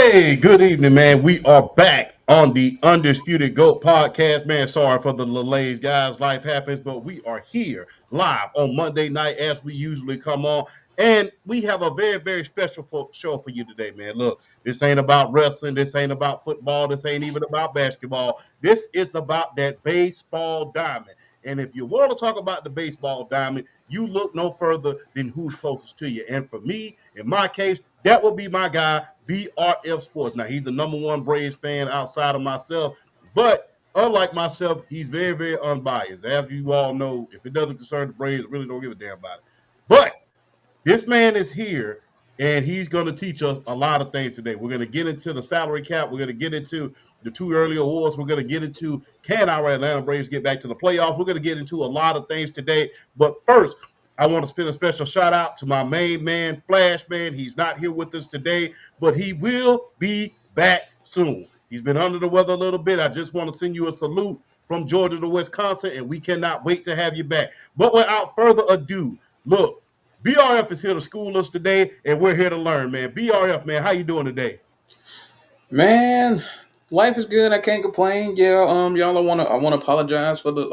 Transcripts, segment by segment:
Hey, good evening, man. We are back on the Undisputed GOAT podcast, man. Sorry for the delays, guys. Life happens, but we are here live on Monday night as we usually come on. And we have a very, very special show for you today, man. Look, this ain't about wrestling. This ain't about football. This ain't even about basketball. This is about that baseball diamond. And if you want to talk about the baseball diamond, you look no further than who's closest to you. And for me, in my case, that will be my guy, BRF Sports. Now, he's the number one Braves fan outside of myself, but unlike myself, he's very, very unbiased. As you all know, if it doesn't concern the Braves, I really don't give a damn about it. But this man is here, and he's going to teach us a lot of things today. We're going to get into the salary cap. We're going to get into the two early awards. We're going to get into can our Atlanta Braves get back to the playoffs. We're going to get into a lot of things today. But first, I want to spend a special shout out to my main man, Flash Man. He's not here with us today, but he will be back soon. He's been under the weather a little bit. I just want to send you a salute from Georgia to Wisconsin, and we cannot wait to have you back. But without further ado, look, BRF is here to school us today, and we're here to learn, man. BRF, man, how you doing today? Man, life is good. I can't complain. Yeah, y'all, I want to apologize for the,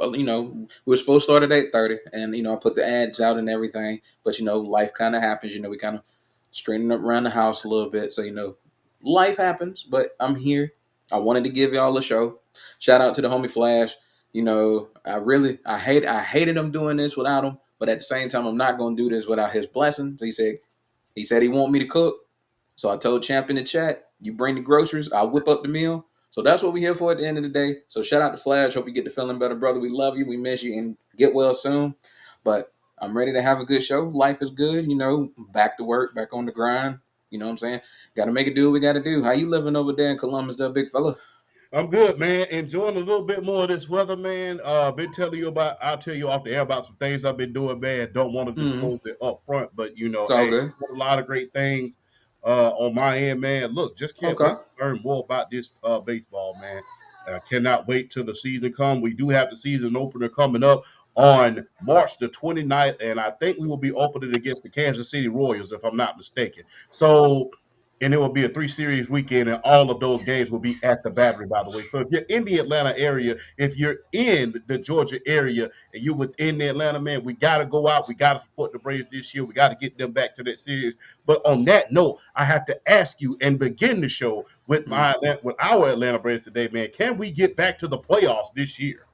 we were supposed to start at 8:30, and I put the ads out and everything, but life kind of happens. We kind of straightening up around the house a little bit, so life happens. But I'm here. I wanted to give y'all a show. Shout out to the homie Flash. I hated him doing this without him, but at the same time, I'm not gonna do this without his blessing. So he said he want me to cook. So I told Champ in the chat, you bring the groceries, I'll whip up the meal. So that's what we're here for at the end of the day. So shout out to Flash. Hope you get to feeling better, brother. We love you. We miss you and get well soon. But I'm ready to have a good show. Life is good, back to work, back on the grind. You know what I'm saying? Got to make it do what we got to do. How you living over there in Columbus, that big fella? I'm good, man. Enjoying a little bit more of this weather, man. Been telling you about. I'll tell you off the air about some things I've been doing, man. Don't want to Mm-hmm. disclose it up front, but It's all hey, good. a lot of great things on my end, man. Look, just can't wait Okay. to learn more about this baseball, man. I cannot wait till the season come. We do have the season opener coming up on March the 29th, and I think we will be opening against the Kansas City Royals, if I'm not mistaken. So and it will be a three-series weekend, and all of those games will be at the Battery, by the way. So if you're in the Atlanta area, if you're in the Georgia area, and you're within the Atlanta, man, we got to go out. We got to support the Braves this year. We got to get them back to that series. But on that note, I have to ask you and begin the show with our Atlanta Braves today, man. Can we get back to the playoffs this year?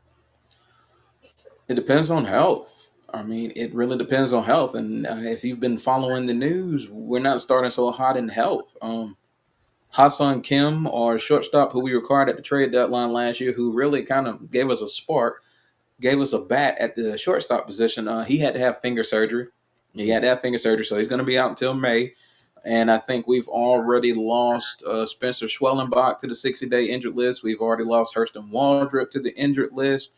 It depends on health. I mean, it really depends on health. And if you've been following the news, we're not starting so hot in health. Hassan Kim, our shortstop, who we acquired at the trade deadline last year, who really kind of gave us a spark, gave us a bat at the shortstop position. He had to have finger surgery. He had to have finger surgery, so he's going to be out until May. And I think we've already lost Spencer Schwellenbach to the 60-day injured list. We've already lost Hurston Waldrop to the injured list,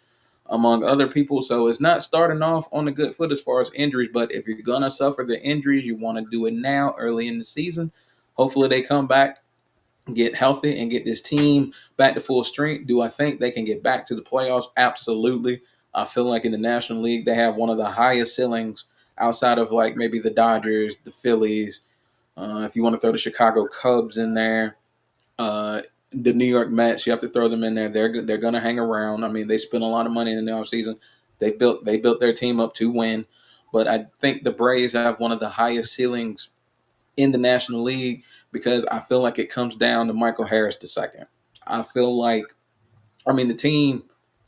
among other people. So it's not starting off on a good foot as far as injuries. But if you're going to suffer the injuries, you want to do it now, early in the season. Hopefully they come back, get healthy, and get this team back to full strength. Do I think they can get back to the playoffs? Absolutely. I feel like in the National League, they have one of the highest ceilings outside of like maybe the Dodgers, the Phillies. If you want to throw the Chicago Cubs in there, uh, the New York Mets, you have to throw them in there. They're going to hang around. I mean, they spent a lot of money in the offseason. They built their team up to win. But I think the Braves have one of the highest ceilings in the National League because I feel like it comes down to Michael Harris the second. I feel like, I mean, the team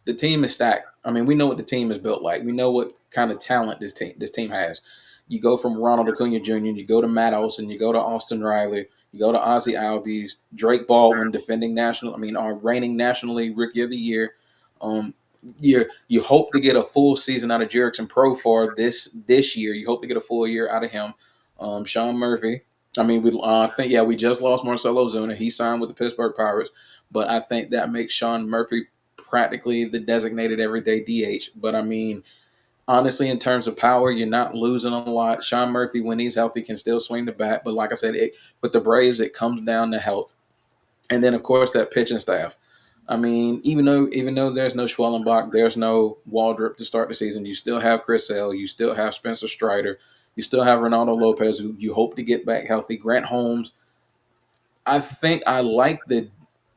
is stacked. I mean, we know what the team is built like. We know what kind of talent this team has. You go from Ronald Acuna Jr., you go to Matt Olson, you go to Austin Riley, you go to Ozzy Albies, Drake Baldwin, defending our reigning National League Rookie of the Year. Um, you hope to get a full season out of Jerickson Profar this year. You hope to get a full year out of him. Sean Murphy. I mean, I think we just lost Marcelo Ozuna. He signed with the Pittsburgh Pirates, but I think that makes Sean Murphy practically the designated everyday DH. But I mean, honestly, in terms of power, you're not losing a lot. Sean Murphy, when he's healthy, can still swing the bat. But like I said, with the Braves, it comes down to health, and then of course that pitching staff. I mean, even though there's no Schwellenbach, there's no Waldrop to start the season, you still have Chris Sale, you still have Spencer Strider, you still have Ronaldo Lopez, who you hope to get back healthy. Grant Holmes, I think I like the.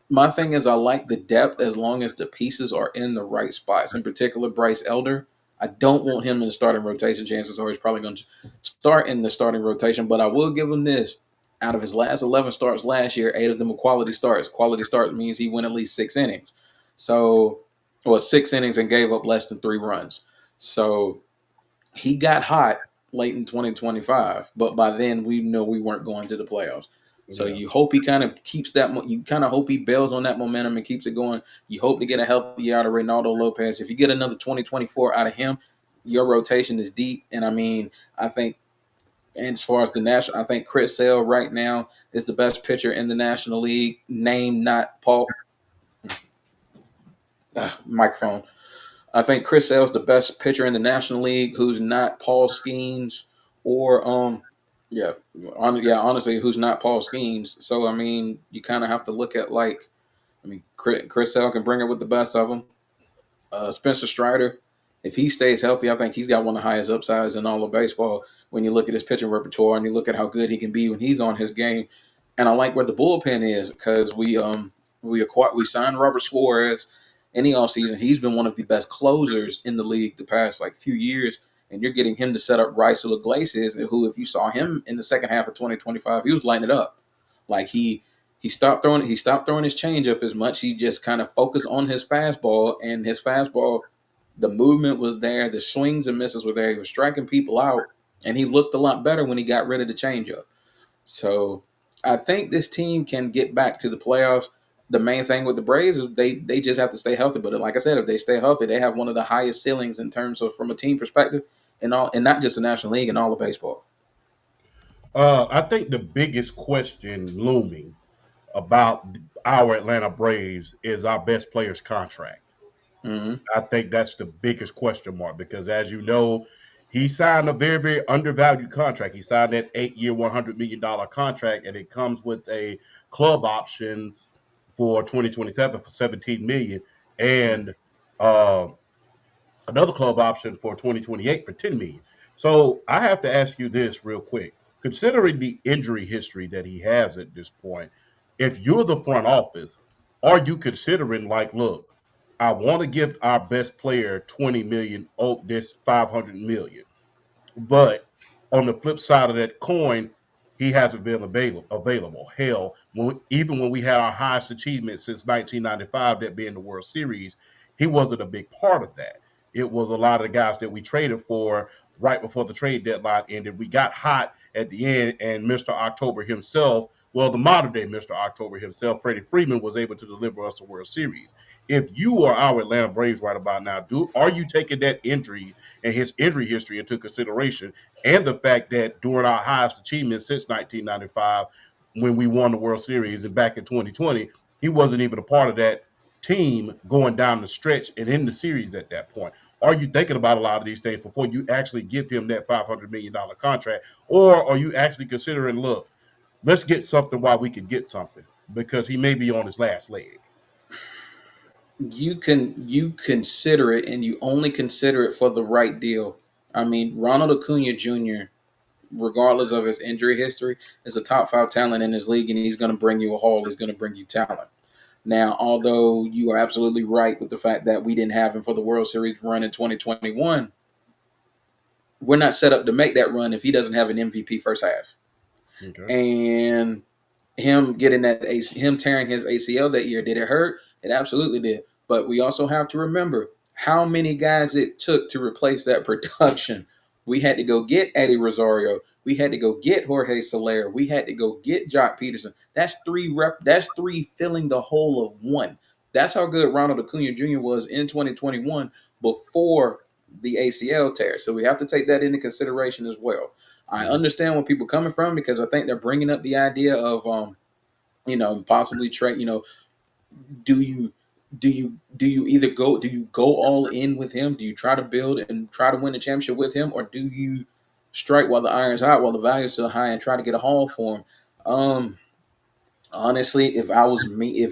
My thing is, I like the depth as long as the pieces are in the right spots. In particular, Bryce Elder. I don't want him in the starting rotation. Chances are he's probably going to start in the starting rotation, but I will give him this. Out of his last 11 starts last year, 8 of them were quality starts. Quality starts means he went at least 6 innings. So, well, 6 innings and gave up less than 3 runs. So he got hot late in 2025, but by then we know we weren't going to the playoffs. So Yeah. you hope he kind of keeps that. You kind of hope he builds on that momentum and keeps it going. You hope to get a healthy year out of Reynaldo Lopez. If you get another 2024 out of him, your rotation is deep. And I mean, I think, and as far as the national, I think Chris Sale right now is the best pitcher in the National League. Name not Paul. Microphone. I think Chris Sale's the best pitcher in the National League who's not Paul Skeens or honestly, who's not Paul Skeens. So I mean, you kind of have to look at like, I mean, Chris Sale can bring it with the best of them. Spencer Strider, if he stays healthy, I think he's got one of the highest upsides in all of baseball. When you look at his pitching repertoire and you look at how good he can be when he's on his game, and I like where the bullpen is because we signed Robert Suarez in the offseason. He's been one of the best closers in the league the past like few years, and you're getting him to set up Raisel Iglesias, who, if you saw him in the second half of 2025, he was lighting it up. Like he stopped throwing his changeup as much. He just kind of focused on his fastball, and his fastball, the movement was there, the swings and misses were there. He was striking people out, and he looked a lot better when he got rid of the changeup. So I think this team can get back to the playoffs. The main thing with the Braves is they just have to stay healthy. But like I said, if they stay healthy, they have one of the highest ceilings in terms of from a team perspective, and not just the National League and all of baseball. I think the biggest question looming about our Atlanta Braves is our best player's contract. Mm-hmm. I think that's the biggest question mark because, as you know, he signed a very, very undervalued contract. He signed that 8-year, $100 million contract, and it comes with a club option for 2027 for 17 million, and uh, another club option for 2028 for 10 million. So I have to ask you this real quick. Considering the injury history that he has at this point, if you're the front office, are you considering like, look, I want to give our best player 20 million, oh, this 500 million. But on the flip side of that coin, he hasn't been available. Hell, even when we had our highest achievement since 1995, that being the World Series, he wasn't a big part of that. It was a lot of the guys that we traded for right before the trade deadline ended. We got hot at the end, and Mr. October himself, well, the modern day Mr. October himself, Freddie Freeman, was able to deliver us a World Series. If you are our Atlanta Braves right about now, are you taking that injury and his injury history into consideration, and the fact that during our highest achievement since 1995, when we won the World Series and back in 2020, he wasn't even a part of that team going down the stretch and in the series at that point. Are you thinking about a lot of these things before you actually give him that $500 million contract? Or are you actually considering, look, let's get something while we can get something because he may be on his last leg? You consider it, and you only consider it for the right deal. I mean, Ronald Acuna Jr., regardless of his injury history, is a top 5 talent in his league, and he's going to bring you a haul. He's going to bring you talent. Now, although you are absolutely right with the fact that we didn't have him for the World Series run in 2021, we're not set up to make that run if he doesn't have an MVP first half. Okay. And him tearing his ACL that year, did it hurt? It absolutely did. But we also have to remember how many guys it took to replace that production. We had to go get Eddie Rosario. We had to go get Jorge Soler. We had to go get Jock Peterson. That's three filling the hole of one. That's how good Ronald Acuna Jr. was in 2021 before the ACL tear. So we have to take that into consideration as well. I understand where people are coming from because I think they're bringing up the idea of possibly trade. Do you do you go all in with him? Do you try to build and try to win the championship with him, or do you strike while the iron's hot, while the value's still high, and try to get a haul for him? Honestly, if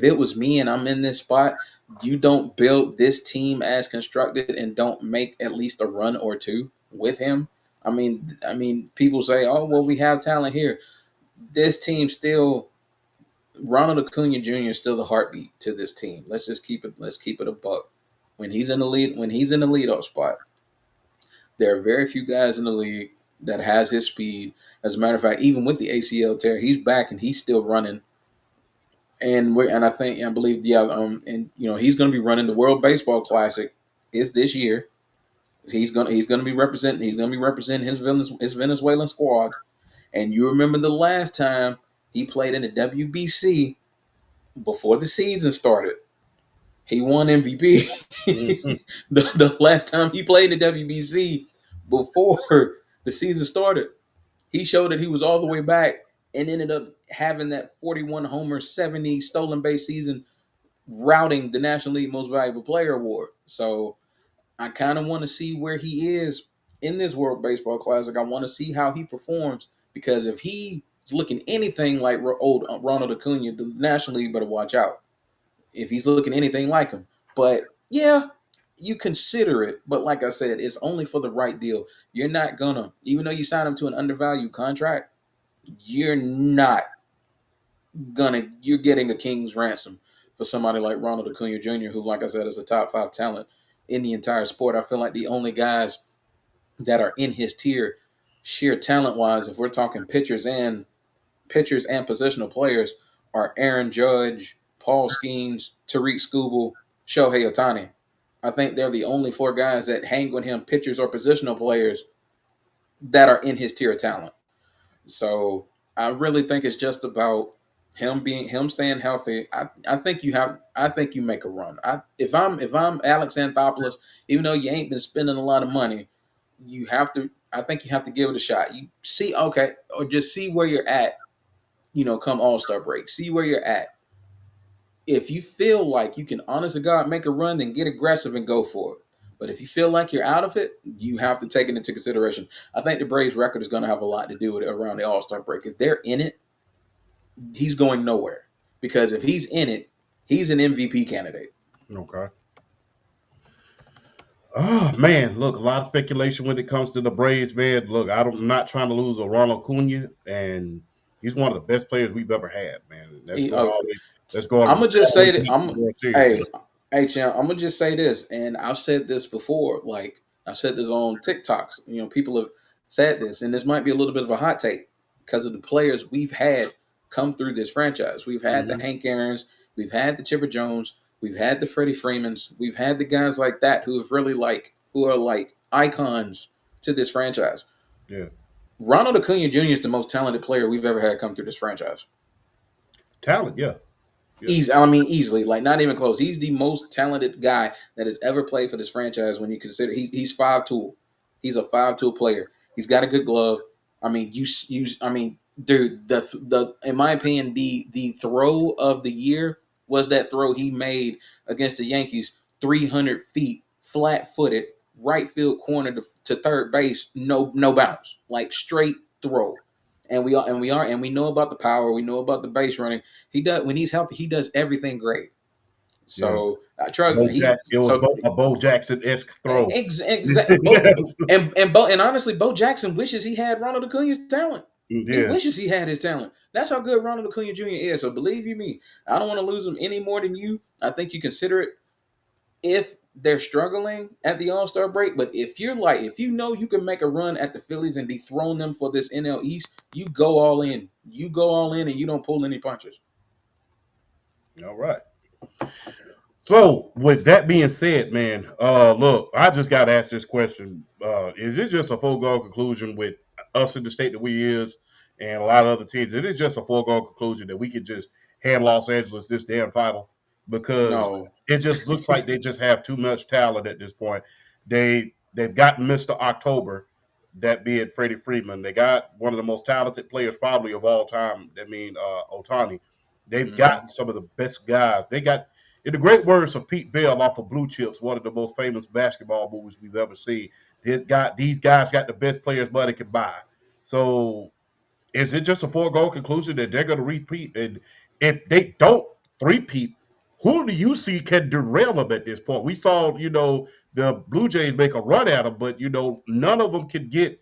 it was me and I'm in this spot, you don't build this team as constructed and don't make at least a run or two with him. I mean, people say, "Oh, well, we have talent here." This team still Ronald Acuna Jr. is still the heartbeat to this team. Let's keep it a buck. When he's in the leadoff spot, there are very few guys in the league that has his speed. As a matter of fact, even with the ACL tear, he's back and he's still running. And I believe and he's going to be running the World Baseball Classic is this year. He's gonna be representing his Venezuelan squad. And you remember the last time he played in the WBC before the season started, he won MVP. Mhm. The last time he played in the WBC before the season started, he showed that he was all the way back and ended up having that 41 homer, 70 stolen base season, routing the National League Most Valuable Player award. So I kind of want to see where he is in this World Baseball Classic. I want to see how he performs because if he's looking anything like old Ronald Acuna, the National League better watch out. If he's looking anything like him, but yeah, you consider it. But like I said, it's only for the right deal. You're not gonna, even though you sign him to an undervalued contract, you're not you're getting a king's ransom for somebody like Ronald Acuna Jr., who, like I said, is a top 5 talent in the entire sport. I feel like the only guys that are in his tier, sheer talent wise, if we're talking pitchers and positional players, are Aaron Judge, Paul Skeens, Tariq Skubal, Shohei Ohtani. I think they're the only 4 guys that hang with him, pitchers or positional players that are in his tier of talent. So I really think it's just about him staying healthy. I think you make a run. If I'm Alex Anthopoulos, even though you ain't been spending a lot of money, you have to I think you have to give it a shot. You see, okay, or just see where you're at, come All-Star break. See where you're at. If you feel like you can honest to God make a run, then get aggressive and go for it. But if you feel like you're out of it, you have to take it into consideration. I think the Braves record is going to have a lot to do with it around the All-Star break. If they're in it, he's going nowhere. Because if he's in it, he's an MVP candidate. Okay. Oh man, look, a lot of speculation when it comes to the Braves, man. Look, I'm not trying to lose a Ronald Cunha, and he's one of the best players we've ever had, man. He, uh, Let's go I'm gonna just say always that make the World Series, man. hey, champ, I'm gonna just say this, and I've said this before. Like I've said this on TikToks. People have said this, and this might be a little bit of a hot take because of the players we've had come through this franchise. We've had the Mhm. Hank Aaron's, we've had the Chipper Jones, we've had the Freddie Freemans, we've had the guys like that who are like icons to this franchise. Yeah, Ronald Acuna Jr. is the most talented player we've ever had come through this franchise. talent, yeah, yeah. Easily, like not even close. He's the most talented guy that has ever played for this franchise. When you consider he's 5 tool, he's a 5 tool player. He's got a good glove. Dude, the in my opinion, the throw of the year was that throw he made against the Yankees, 300 feet, flat footed, right field corner to third base, no bounce, like straight throw. And we know about the power. We know about the base running. He does when he's healthy. He does everything great. Yeah. So I trust he. It was So a Bo Jackson-esque throw. exactly. And honestly, Bo Jackson wishes he had Ronald Acuna's talent. He Yeah, wishes he had his talent. That's how good Ronald Acuna Jr. is. So believe you me, I don't want to lose him any more than you. I think you consider it if they're struggling at the All Star break. But if if you know you can make a run at the Phillies and dethrone them for this NL East, you go all in. You go all in and you don't pull any punches. all right. So, with that being said, man, look, I just got to ask this question: is it just a foregone conclusion with us in the state that we is, and a lot of other teams? Is it just a foregone conclusion that we could just hand Los Angeles this damn title because No. it just looks like they just have too much talent at this point. They've gotten Mister October, that being Freddie Freeman. They got one of the most talented players probably of all time. Ohtani. They've Mm-hmm. got some of the best guys. They got in the great words of Pete Bell off of Blue Chips, one of the most famous basketball movies we've ever seen. These guys got the best players money can buy. So is it just a foregone conclusion that they're going to repeat? And if they don't repeat, who do you see can derail them at this point? We saw, the Blue Jays make a run at them, but none of them can get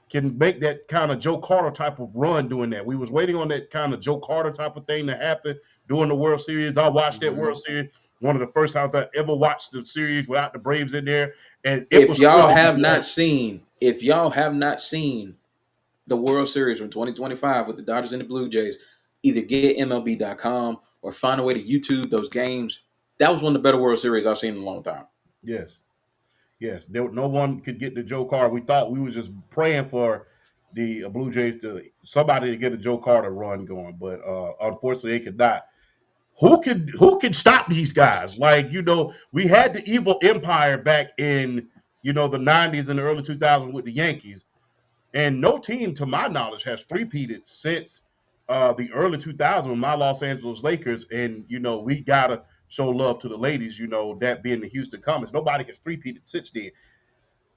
can make that kind of Joe Carter type of run doing that. We was waiting on that kind of Joe Carter type of thing to happen during the World Series. I watched that World Series, one of the first times I ever watched the series without the Braves in there, and it If was y'all crazy. have not seen, if y'all have not seen the World Series from 2025 with the Dodgers and the Blue Jays, either get MLB.com or find a way to YouTube those games. That was one of the better World Series I've seen in a long time. Yes, yes. No one could get the Joe Carter. We thought we was just praying for the Blue Jays to somebody to get a Joe Carter run going, but unfortunately they could not. Who could stop these guys? Like, we had the evil empire back in the 90s and the early 2000s with the Yankees, and no team to my knowledge has three-peated since the early 2000s with my Los Angeles Lakers. And we gotta show love to the ladies, that being the Houston Comets. Nobody has three-peated since then.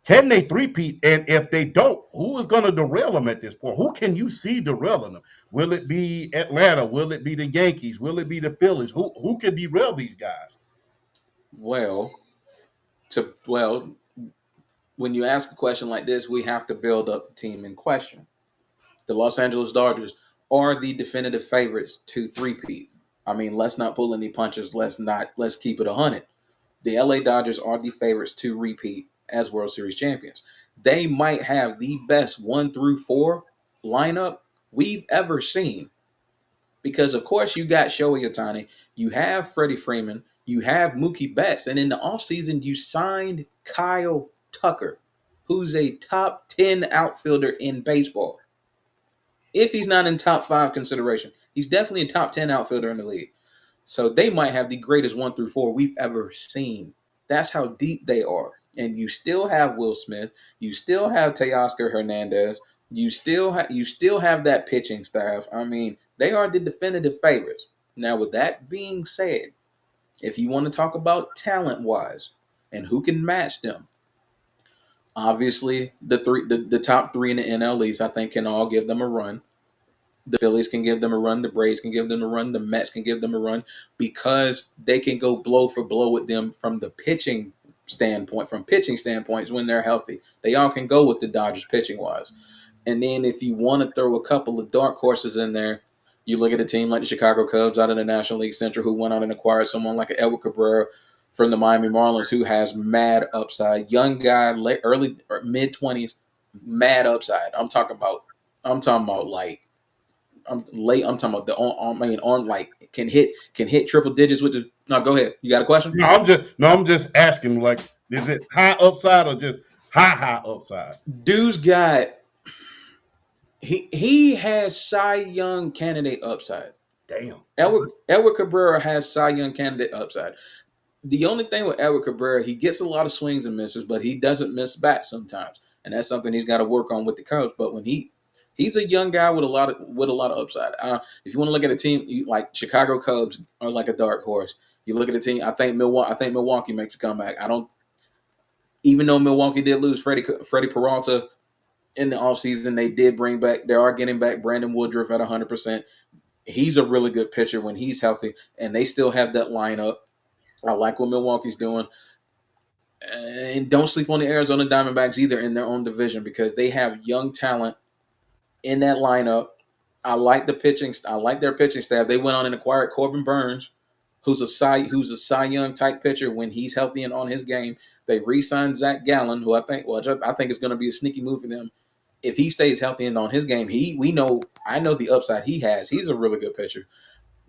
Can they three-peat? And if they don't, who is going to derail them at this point? Who can you see derailing them? Will it be Atlanta? Will it be the Yankees? Will it be the Phillies? Who can derail these guys? Well, when you ask a question like this, we have to build up the team in question. The Los Angeles Dodgers are the definitive favorites to three-peat. I mean, let's not pull any punches. Let's keep it 100. The LA Dodgers are the favorites to repeat as World Series champions. They might have the best 1 through 4 lineup we've ever seen. Because, of course, you got Shohei Ohtani, you have Freddie Freeman, you have Mookie Betts, and in the offseason, you signed Kyle Tucker, who's a top 10 outfielder in baseball. If he's not in top 5 consideration, he's definitely a top 10 outfielder in the league. So they might have the greatest 1 through 4 we've ever seen. That's how deep they are. And you still have Will Smith. You still have Teoscar Hernandez. You still have that pitching staff. I mean, they are the definitive favorites. Now, with that being said, if you want to talk about talent-wise and who can match them, obviously the top 3 in the NL East, I think, can all give them a run. The Phillies can give them a run. The Braves can give them a run. The Mets can give them a run because they can go blow for blow with them from the pitching standpoint, from pitching standpoints when they're healthy. They all can go with the Dodgers pitching wise. And then if you want to throw a couple of dark horses in there, you look at a team like the Chicago Cubs out of the National League Central who went out and acquired someone like Edward Cabrera from the Miami Marlins who has mad upside. Young guy, early or mid-20s, mad upside. I'm talking about like I'm talking about the on like can hit triple digits with the. No, go ahead. You got a question? I'm just asking. Like, is it high upside or just high upside? Dude's got he has Cy Young candidate upside. Damn. Edward Cabrera has Cy Young candidate upside. The only thing with Edward Cabrera, he gets a lot of swings and misses, but he doesn't miss bats sometimes, and that's something he's got to work on with the Cubs. But when he's a young guy with a lot of upside. If you want to look at a team like Chicago Cubs are like a dark horse. You look at a team. I think Milwaukee makes a comeback. Even though Milwaukee did lose Freddie Peralta in the offseason, they are getting back Brandon Woodruff at 100%. He's a really good pitcher when he's healthy, and they still have that lineup. I like what Milwaukee's doing. And don't sleep on the Arizona Diamondbacks either in their own division because they have young talent in that lineup. I like the pitching. I like their pitching staff. They went on and acquired Corbin Burns, who's a Cy Young type pitcher when he's healthy and on his game. They re-signed Zach Gallen, who I think is going to be a sneaky move for them. If he stays healthy and on his game, I know the upside he has. He's a really good pitcher.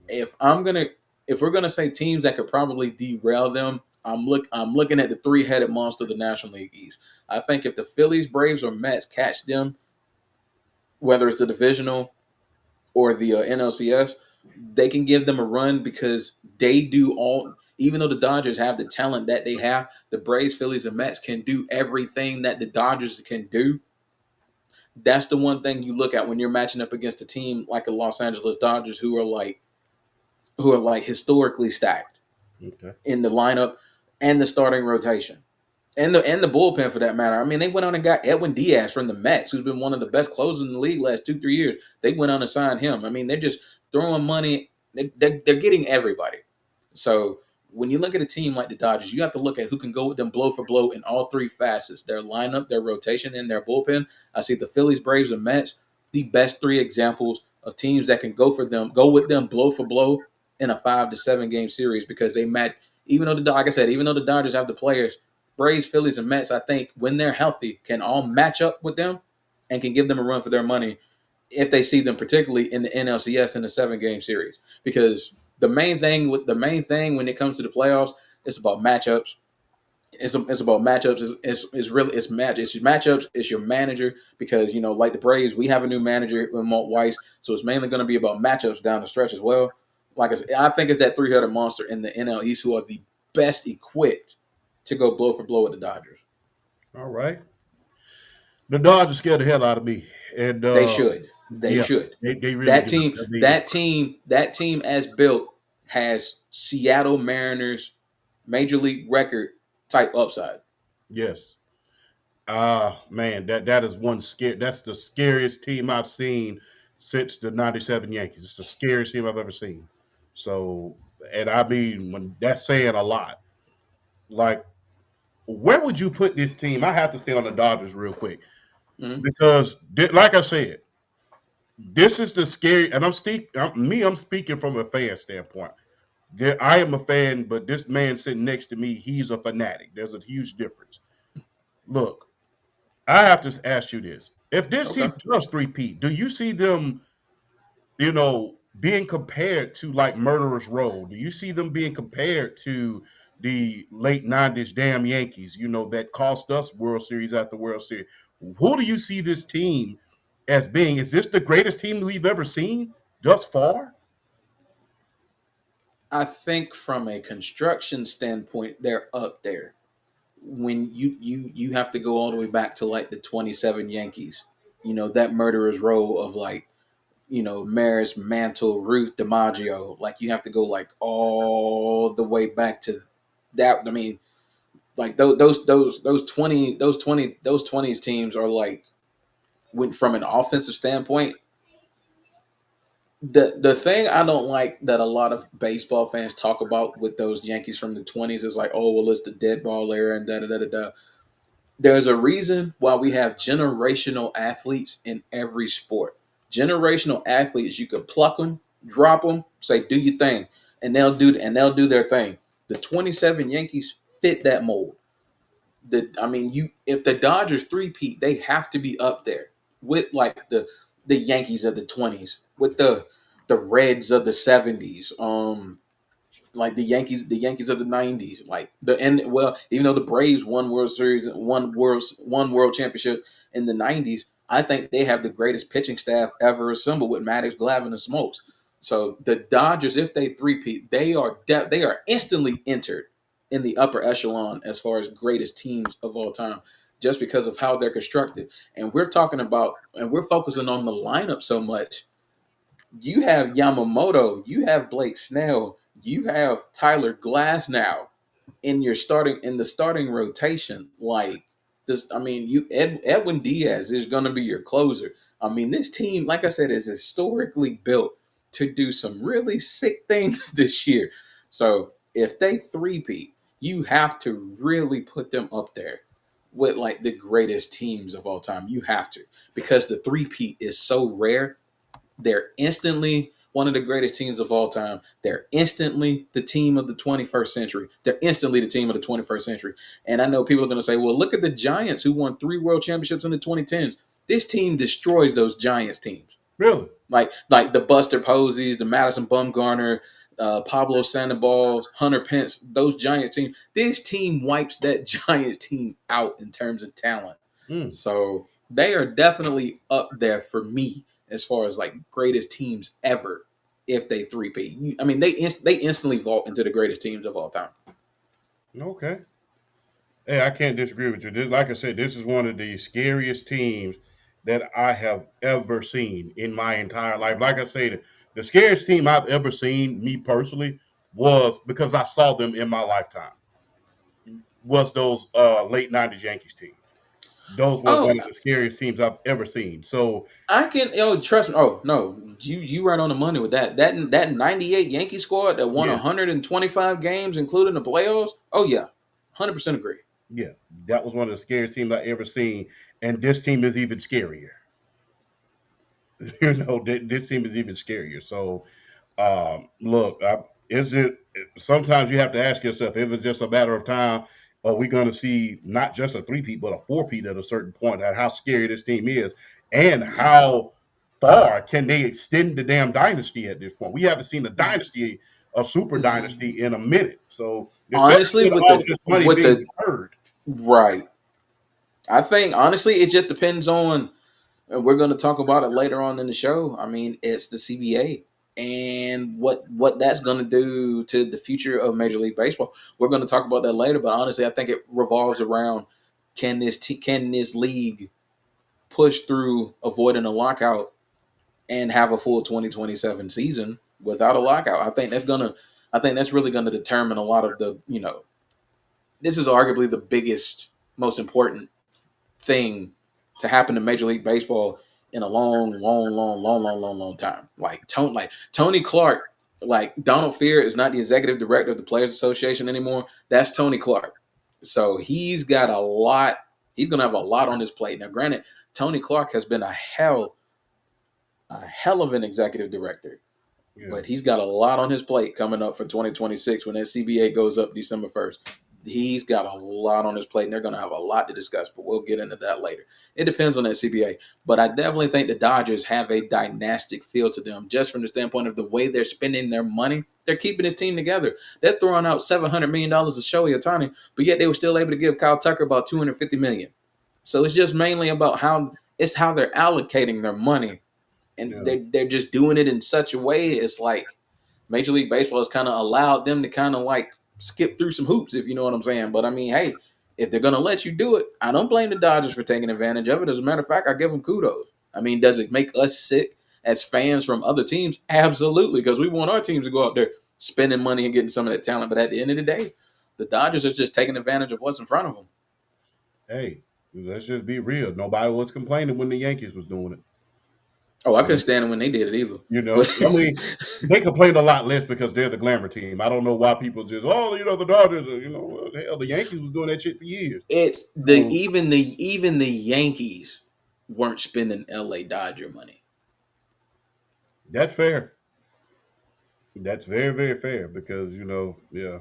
If we're gonna say teams that could probably derail them, I'm looking at the 3-headed monster of the National League East. I think if the Phillies, Braves, or Mets catch them, whether it's the divisional or the NLCS, they can give them a run because they do all. Even though the Dodgers have the talent that they have, the Braves, Phillies, and Mets can do everything that the Dodgers can do. That's the one thing you look at when you're matching up against a team like the Los Angeles Dodgers, who are like historically stacked in the lineup and the starting rotation. And the bullpen for that matter. I mean, they went on and got Edwin Diaz from the Mets, who's been one of the best closers in the league last 2-3 years. They went on and signed him. I mean, they're just throwing money. They're getting everybody. So when you look at a team like the Dodgers, you have to look at who can go with them blow for blow in all three facets: their lineup, their rotation, and their bullpen. I see the Phillies, Braves, and Mets, the best three examples of teams that can go with them blow for blow in a 5 to 7 game series because they match. Even though like I said, even though the Dodgers have the players, Braves, Phillies, and Mets, I think when they're healthy, can all match up with them and can give them a run for their money if they see them, particularly in the NLCS in a 7 game series. Because the main thing when it comes to the playoffs, it's about matchups. It's about matchups. It's matchups. It's your manager because like the Braves, we have a new manager with Malt Weiss, so it's mainly going to be about matchups down the stretch as well. Like I said, I think it's that three-headed monster in the NL East who are the best equipped to go blow for blow with the Dodgers. All right. The Dodgers scared the hell out of me, and They should. They yeah, should. they really That do. team, I mean, that team as built has Seattle Mariners major league record type upside. yes. Man, that is one scare. That's the scariest team I've seen since the '97 Yankees. It's the scariest team I've ever seen. So, and I mean, when that's saying a lot. Like, where would you put this team? I have to stay on the Dodgers real quick Mhm. because, like I said, this is the scary. And I'm speaking from a fan standpoint. I am a fan, but this man sitting next to me, he's a fanatic. There's a huge difference. Look, I have to ask you this: if this Okay. team does three-peat, do you see them, being compared to like Murderers Row? Do you see them being compared to the late '90s damn Yankees? That cost us World Series after World Series. Who do you see this team as being? Is this the greatest team we've ever seen thus far? I think from a construction standpoint, they're up there. When you have to go all the way back to like the 27 Yankees, that murderer's row of like, Maris, Mantle, Ruth, DiMaggio. Like you have to go like all the way back to that. I mean, like those 20s teams are like when from an offensive standpoint. The thing I don't like that a lot of baseball fans talk about with those Yankees from the 20s is like, oh well, it's the dead ball era and da da da da da. There's a reason why we have generational athletes in every sport. Generational athletes, you could pluck them, drop them, say do your thing, and they'll do their thing. The 27 Yankees fit that mold. I mean, you if the Dodgers three-peat, they have to be up there with like the Yankees of the 20s, with the Reds of the 70s, like the Yankees of the '90s, like even though the Braves won World Series, won World Championship in the '90s, I think they have the greatest pitching staff ever assembled with Maddox, Glavine, and Smokes. So the Dodgers, if they three-peat, they are instantly entered in the upper echelon as far as greatest teams of all time, just because of how they're constructed. And we're focusing on the lineup so much. You have Yamamoto, you have Blake Snell, you have Tyler Glass now in the starting rotation. Like this, I mean, Edwin Diaz is going to be your closer. I mean, this team, like I said, is historically built to do some really sick things this year. So if they three-peat, you have to really put them up there with like the greatest teams of all time. You have to because the three-peat is so rare. They're instantly one of the greatest teams of all time. They're instantly the team of the 21st century. They're instantly the team of the 21st century. And I know people are going to say, well, look at the Giants who won 3 world championships in the 2010s. This team destroys those Giants teams. Really? Like the Buster Posies, the Madison Bumgarner, Pablo Sandoval, Hunter Pence, those Giants teams. This team wipes that Giants team out in terms of talent. Mm. So they are definitely up there for me as far as like greatest teams ever. If they three-peat, I mean they instantly vault into the greatest teams of all time. Okay. Hey, I can't disagree with you. Like I said, this is one of the scariest teams that I have ever seen in my entire life. Like I said, the scariest team I've ever seen, me personally, was because I saw them in my lifetime. Was those late '90s Yankees team? those were Oh, one of the scariest teams I've ever seen. So I can trust me. Oh no, you right on the money with that. That 98 Yankee squad that won yeah, 125 games, including the playoffs. Oh yeah, 100% agree. yeah, that was one of the scariest teams I ever seen, and this team is even scarier. This team is even scarier. So look, is it? Sometimes you have to ask yourself if it's just a matter of time. Are we going to see not just a three-peat, but a four-peat at a certain point? At how scary this team is, and Yeah. how far can they extend the damn dynasty at this point? We haven't seen a dynasty, a super dynasty, in a minute. So, especially Honestly, with with all of the this money being the deferred, right, I think honestly it just depends on. And we're going to talk about it later on in the show. I mean, it's the CBA and what that's going to do to the future of Major League Baseball. We're going to talk about that later, but honestly, I think it revolves around can this league push through avoiding a lockout and have a full 2027 season without a lockout. I think that's really going to determine a lot of this is arguably the biggest, most important thing to happen to Major League Baseball in a long time. Like Tony Clark, like Donald Fear is not the executive director of the Players Association anymore. That's Tony Clark. So he's got a lot. He's gonna have a lot on his plate. Now, granted, Tony Clark has been a hell of an executive director, yeah. but he's got a lot on his plate coming up for 2026 when that CBA goes up December 1st. He's got a lot on his plate, and they're going to have a lot to discuss, but we'll get into that later. It depends on that CBA, but I definitely think the Dodgers have a dynastic feel to them just from the standpoint of the way they're spending their money. They're keeping his team together. They're throwing out $700 million to Shohei Ohtani, but yet they were still able to give Kyle Tucker about $250 million. So it's just mainly about how they're allocating their money, and Yeah. they're just doing it in such a way. It's like Major League Baseball has kind of allowed them to kind of like skip through some hoops, if you know what I'm saying. But I mean, hey, if they're gonna let you do it, I don't blame the Dodgers for taking advantage of it. As a matter of fact, I give them kudos. I mean, does it make us sick as fans from other teams? Absolutely, because we want our teams to go out there spending money and getting some of that talent. But at the end of the day, the Dodgers are just taking advantage of what's in front of them. Hey, let's just be real. Nobody was complaining when the Yankees was doing it. Oh, I You couldn't know, stand it when they did it either. you know. But I mean, they complained a lot less because they're the glamour team. I don't know why people just, the Dodgers, well, hell, the Yankees was doing that shit for years. it's the So even the Yankees weren't spending LA Dodger money. that's fair. That's very, very fair because, yeah.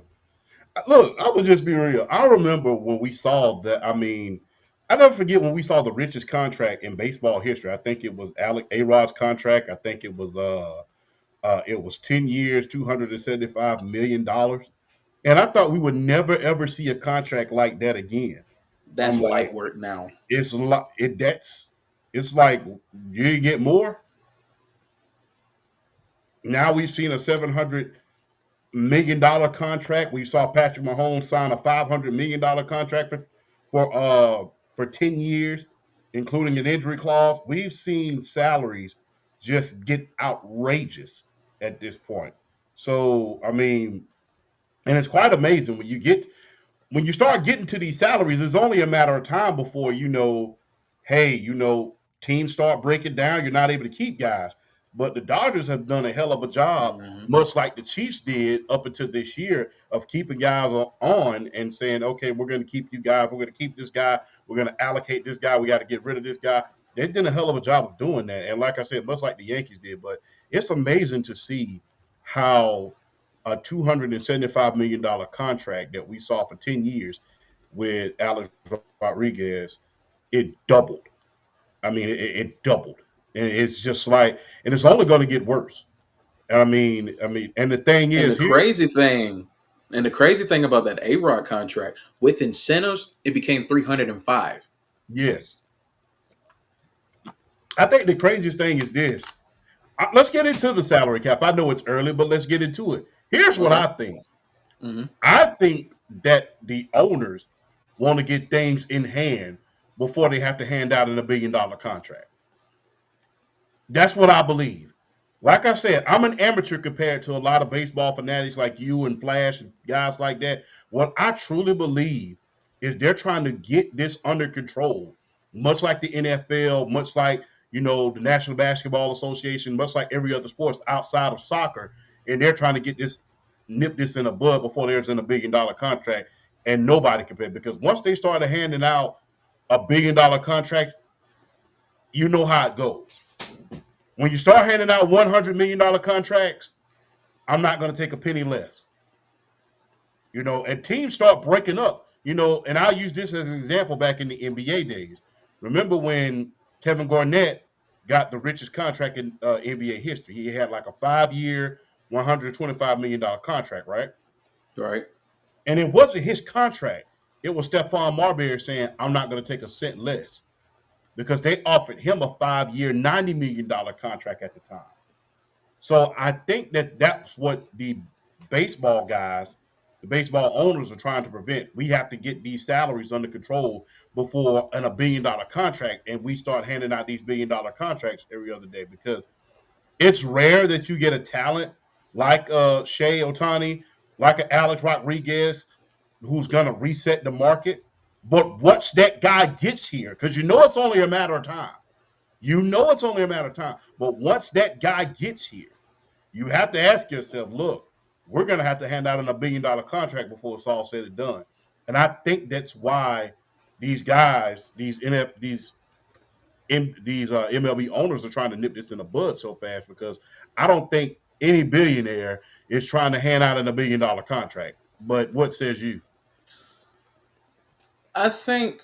Look, I would just be real. I remember when we saw that. I mean, I never forget when we saw the richest contract in baseball history. I think it was Alec A-Rod's contract. I think it was 10 years, $275 million. And I thought we would never ever see a contract like that again. I'm That's like, light work now. it's like it's like you get more. Now we've seen a $700 million contract. We saw Patrick Mahomes sign a $500 million contract for 10 years, including an injury clause. We've seen salaries just get outrageous at this point. So I mean, and it's quite amazing when you start getting to these salaries, it's only a matter of time before hey, teams start breaking down. You're not able to keep guys. But the Dodgers have done a hell of a job, Mm-hmm. much like the Chiefs did up until this year, of keeping guys on and saying, okay, we're going to keep you guys. We're going to keep this guy. We're going to allocate this guy. We got to get rid of this guy. They've done a hell of a job of doing that. And like I said, much like the Yankees did. But it's amazing to see how a $275 million contract that we saw for 10 years with Alex Rodriguez, it doubled. I mean, it doubled. And it's just like, and it's only going to get worse. And the thing And is, the crazy thing, about that A-Rod contract with incentives, it became 305. yes, I think the craziest thing is this. Let's get into the salary cap. I know it's early, but let's get into it. Here's what Okay. I think. Mm-hmm. I think that the owners want to get things in hand before they have to hand out a $1 billion contract. That's what I believe. Like I said, I'm an amateur compared to a lot of baseball fanatics like you and Flash and guys like that. What I truly believe is they're trying to get this under control much like the NFL, much like the National Basketball Association, much like every other sports outside of soccer, and they're trying to nip this in the bud before there's in $1 billion contract, and nobody can pay because once they started handing out $1 billion contract, you know how it goes. When you start handing out $100 million contracts, I'm not going to take a penny less. And teams start breaking up. And I'll use this as an example back in the NBA days. Remember when Kevin Garnett got the richest contract in NBA history? He had like a 5-year, $125 million contract, right? Right. And it wasn't his contract. It was Stephon Marbury saying, I'm not going to take a cent less because they offered him a 5-year, $90 million contract at the time. So I think that that's what the baseball guys, the baseball owners are trying to prevent. We have to get these salaries under control before a $1 billion contract, and we start handing out these $1 billion contracts every other day because it's rare that you get a talent like Shohei Ohtani, like a Alex Rodriguez, who's going to reset the market. But once that guy gets here, because it's only a matter of time. It's only a matter of time. But once that guy gets here, you have to ask yourself, look, we're going to have to hand out a $1 billion contract before it's all said and done. And I think that's why these guys, these MLB owners are trying to nip this in the bud so fast because I don't think any billionaire is trying to hand out a $1 billion contract. But what says you? I think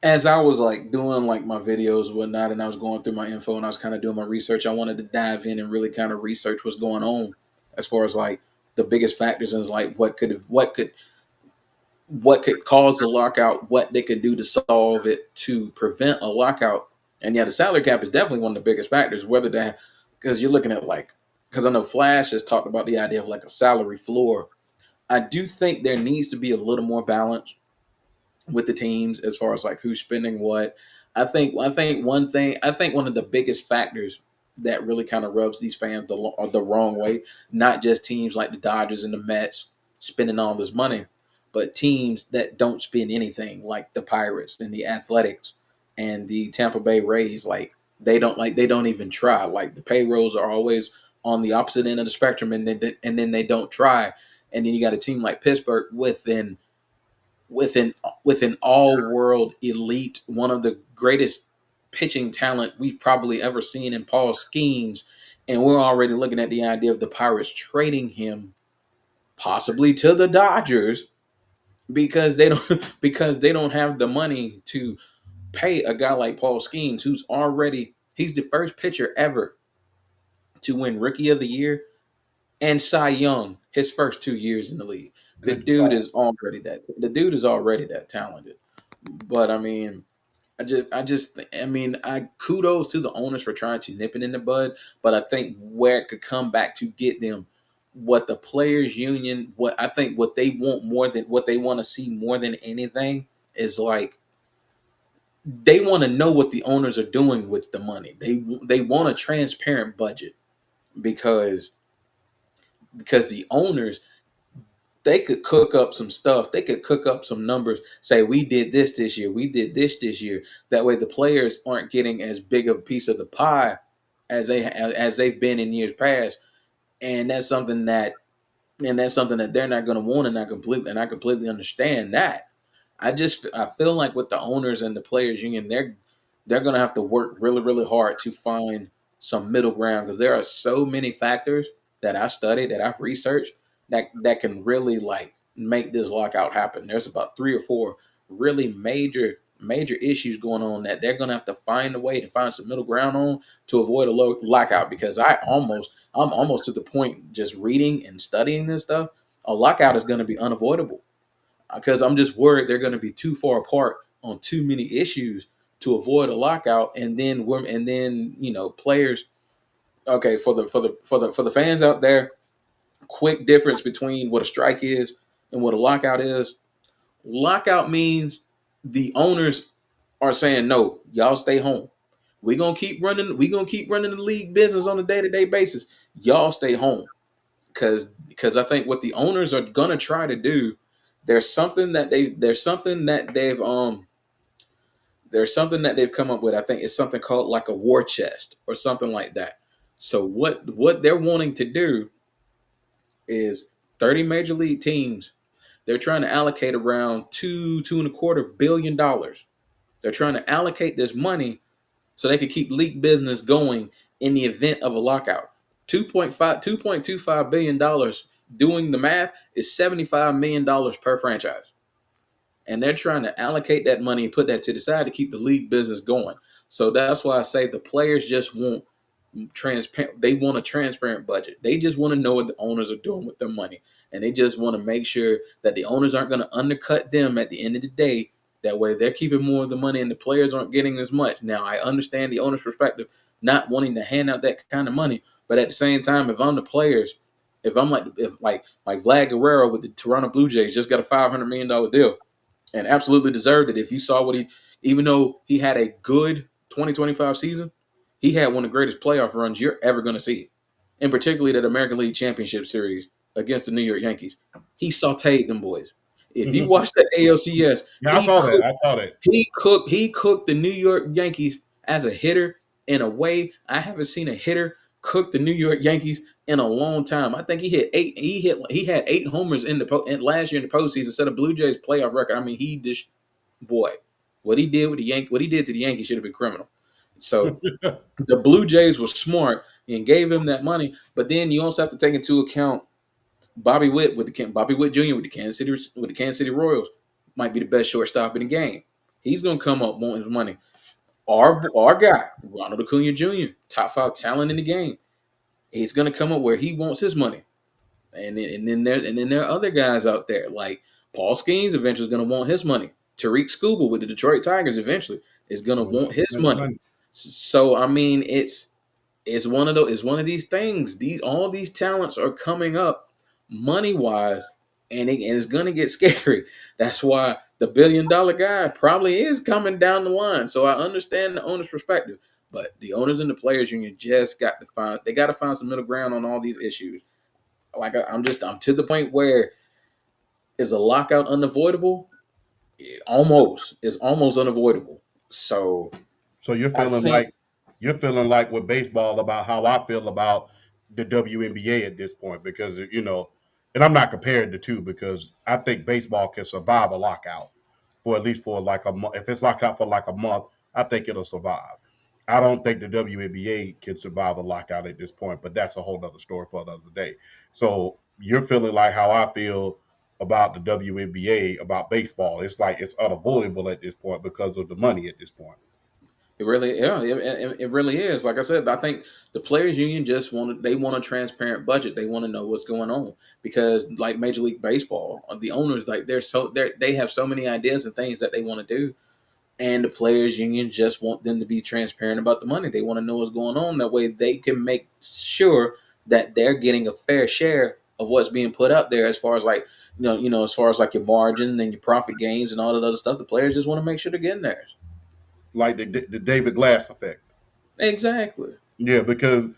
as I was like doing like my videos and whatnot, and I was going through my info and I was kind of doing my research, I wanted to dive in and really kind of research what's going on as far as like the biggest factors and like what could cause a lockout, what they could do to solve it to prevent a lockout. And yeah, the salary cap is definitely one of the biggest factors, whether that because you're looking at like because I know Flash has talked about the idea of like a salary floor. I do think there needs to be a little more balance with the teams as far as like who's spending what. I think one of the biggest factors that really kind of rubs these fans the wrong way, not just teams like the Dodgers and the Mets spending all this money, but teams that don't spend anything like the Pirates and the Athletics and the Tampa Bay Rays. They don't even try. Like the payrolls are always on the opposite end of the spectrum, and then they don't try. And then you got a team like Pittsburgh with an all world elite, one of the greatest pitching talent we've probably ever seen in Paul Skeens, and we're already looking at the idea of the Pirates trading him possibly to the Dodgers because they don't have the money to pay a guy like Paul Skeens he's the first pitcher ever to win Rookie of the Year and Cy Young his first 2 years in the league. The dude is already that talented. But I mean, I kudos to the owners for trying to nip it in the bud. But I think where it could come back to get them, what the players union, what they want more than what they want to see more than anything is like they want to know what the owners are doing with the money. They want a transparent budget because the owners they could cook up some stuff. They could cook up some numbers. Say we did this year. We did this year. That way, the players aren't getting as big of a piece of the pie as they've been in years past. And that's something that they're not going to want. And I completely understand that. I feel like with the owners and the players union, they're going to have to work really really hard to find some middle ground because there are so many factors that I studied that I've researched that can really like make this lockout happen. There's about 3 or 4 really major issues going on that they're going to have to find a way to find some middle ground on to avoid a lockout because I'm almost to the point just reading and studying this stuff. A lockout is going to be unavoidable because I'm just worried they're going to be too far apart on too many issues to avoid a lockout. And then players. Okay, for the fans out there, quick difference between what a strike is and what a lockout is. Lockout means the owners are saying no, y'all stay home. We're gonna keep running the league business on a day-to-day basis. Y'all stay home because I think what the owners are gonna try to do, there's something that they've there's something that they've come up with. I think it's something called like a war chest or something like that. So what they're wanting to do is 30 major league teams. They're trying to allocate around $2.25 billion. They're trying to allocate this money so they could keep league business going in the event of a lockout. 2.25 billion dollars. Doing the math is $75 million per franchise, and they're trying to allocate that money and put that to the side to keep the league business going. So that's why I say the players just want transparent. They want a transparent budget. They just want to know what the owners are doing with their money, and they just want to make sure that the owners aren't going to undercut them at the end of the day. That way, they're keeping more of the money, and the players aren't getting as much. Now, I understand the owner's perspective, not wanting to hand out that kind of money, but at the same time, if I'm the players, if I'm like Vlad Guerrero with the Toronto Blue Jays, just got a $500 million deal, and absolutely deserved it. If you saw what even though he had a good 2025 season, he had one of the greatest playoff runs you're ever going to see, and particularly that American League Championship Series against the New York Yankees. He sauteed them boys. If you watch that ALCS, Yeah, I saw that. I saw that. he cooked the New York Yankees as a hitter in a way I haven't seen a hitter cook the New York Yankees in a long time. I think he hit eight. He had 8 homers last year in the postseason. Set a Blue Jays playoff record. I mean, boy, what he did what he did to the Yankees should have been criminal. So the Blue Jays were smart and gave him that money. But then you also have to take into account Bobby Witt Bobby Witt Jr. with the Kansas City Royals might be the best shortstop in the game. He's gonna come up wanting his money. Our guy Ronald Acuna Jr., top 5 talent in the game. He's gonna come up where he wants his money. And then there are other guys out there like Paul Skeens eventually is going to want his money. Tariq Skubal with the Detroit Tigers eventually is going to want his money. So I mean, it's one of these things. All these talents are coming up money wise, and it's going to get scary. That's why the $1 billion guy probably is coming down the line. So I understand the owner's perspective, but the owners and the players union just got to find some middle ground on all these issues. Like I'm to the point where is a lockout unavoidable? It's almost unavoidable. So So I think you're feeling like with baseball about how I feel about the WNBA at this point because and I'm not comparing the two because I think baseball can survive a lockout for at least for like a month. If it's locked out for like a month, I think it'll survive. I don't think the WNBA can survive a lockout at this point, but that's a whole other story for another day. So you're feeling like how I feel about the WNBA about baseball. It's like it's unavoidable at this point because of the money at this point. it really is. Like I said, I think the players union just want a transparent budget. They want to know what's going on because like Major League Baseball, the owners like they have so many ideas and things that they want to do. And the players union just want them to be transparent about the money. They want to know what's going on. That way they can make sure that they're getting a fair share of what's being put up there as far as like, as far as like your margin and your profit gains and all that other stuff. The players just want to make sure they're getting theirs. Like the David Glass effect. Exactly. Yeah, because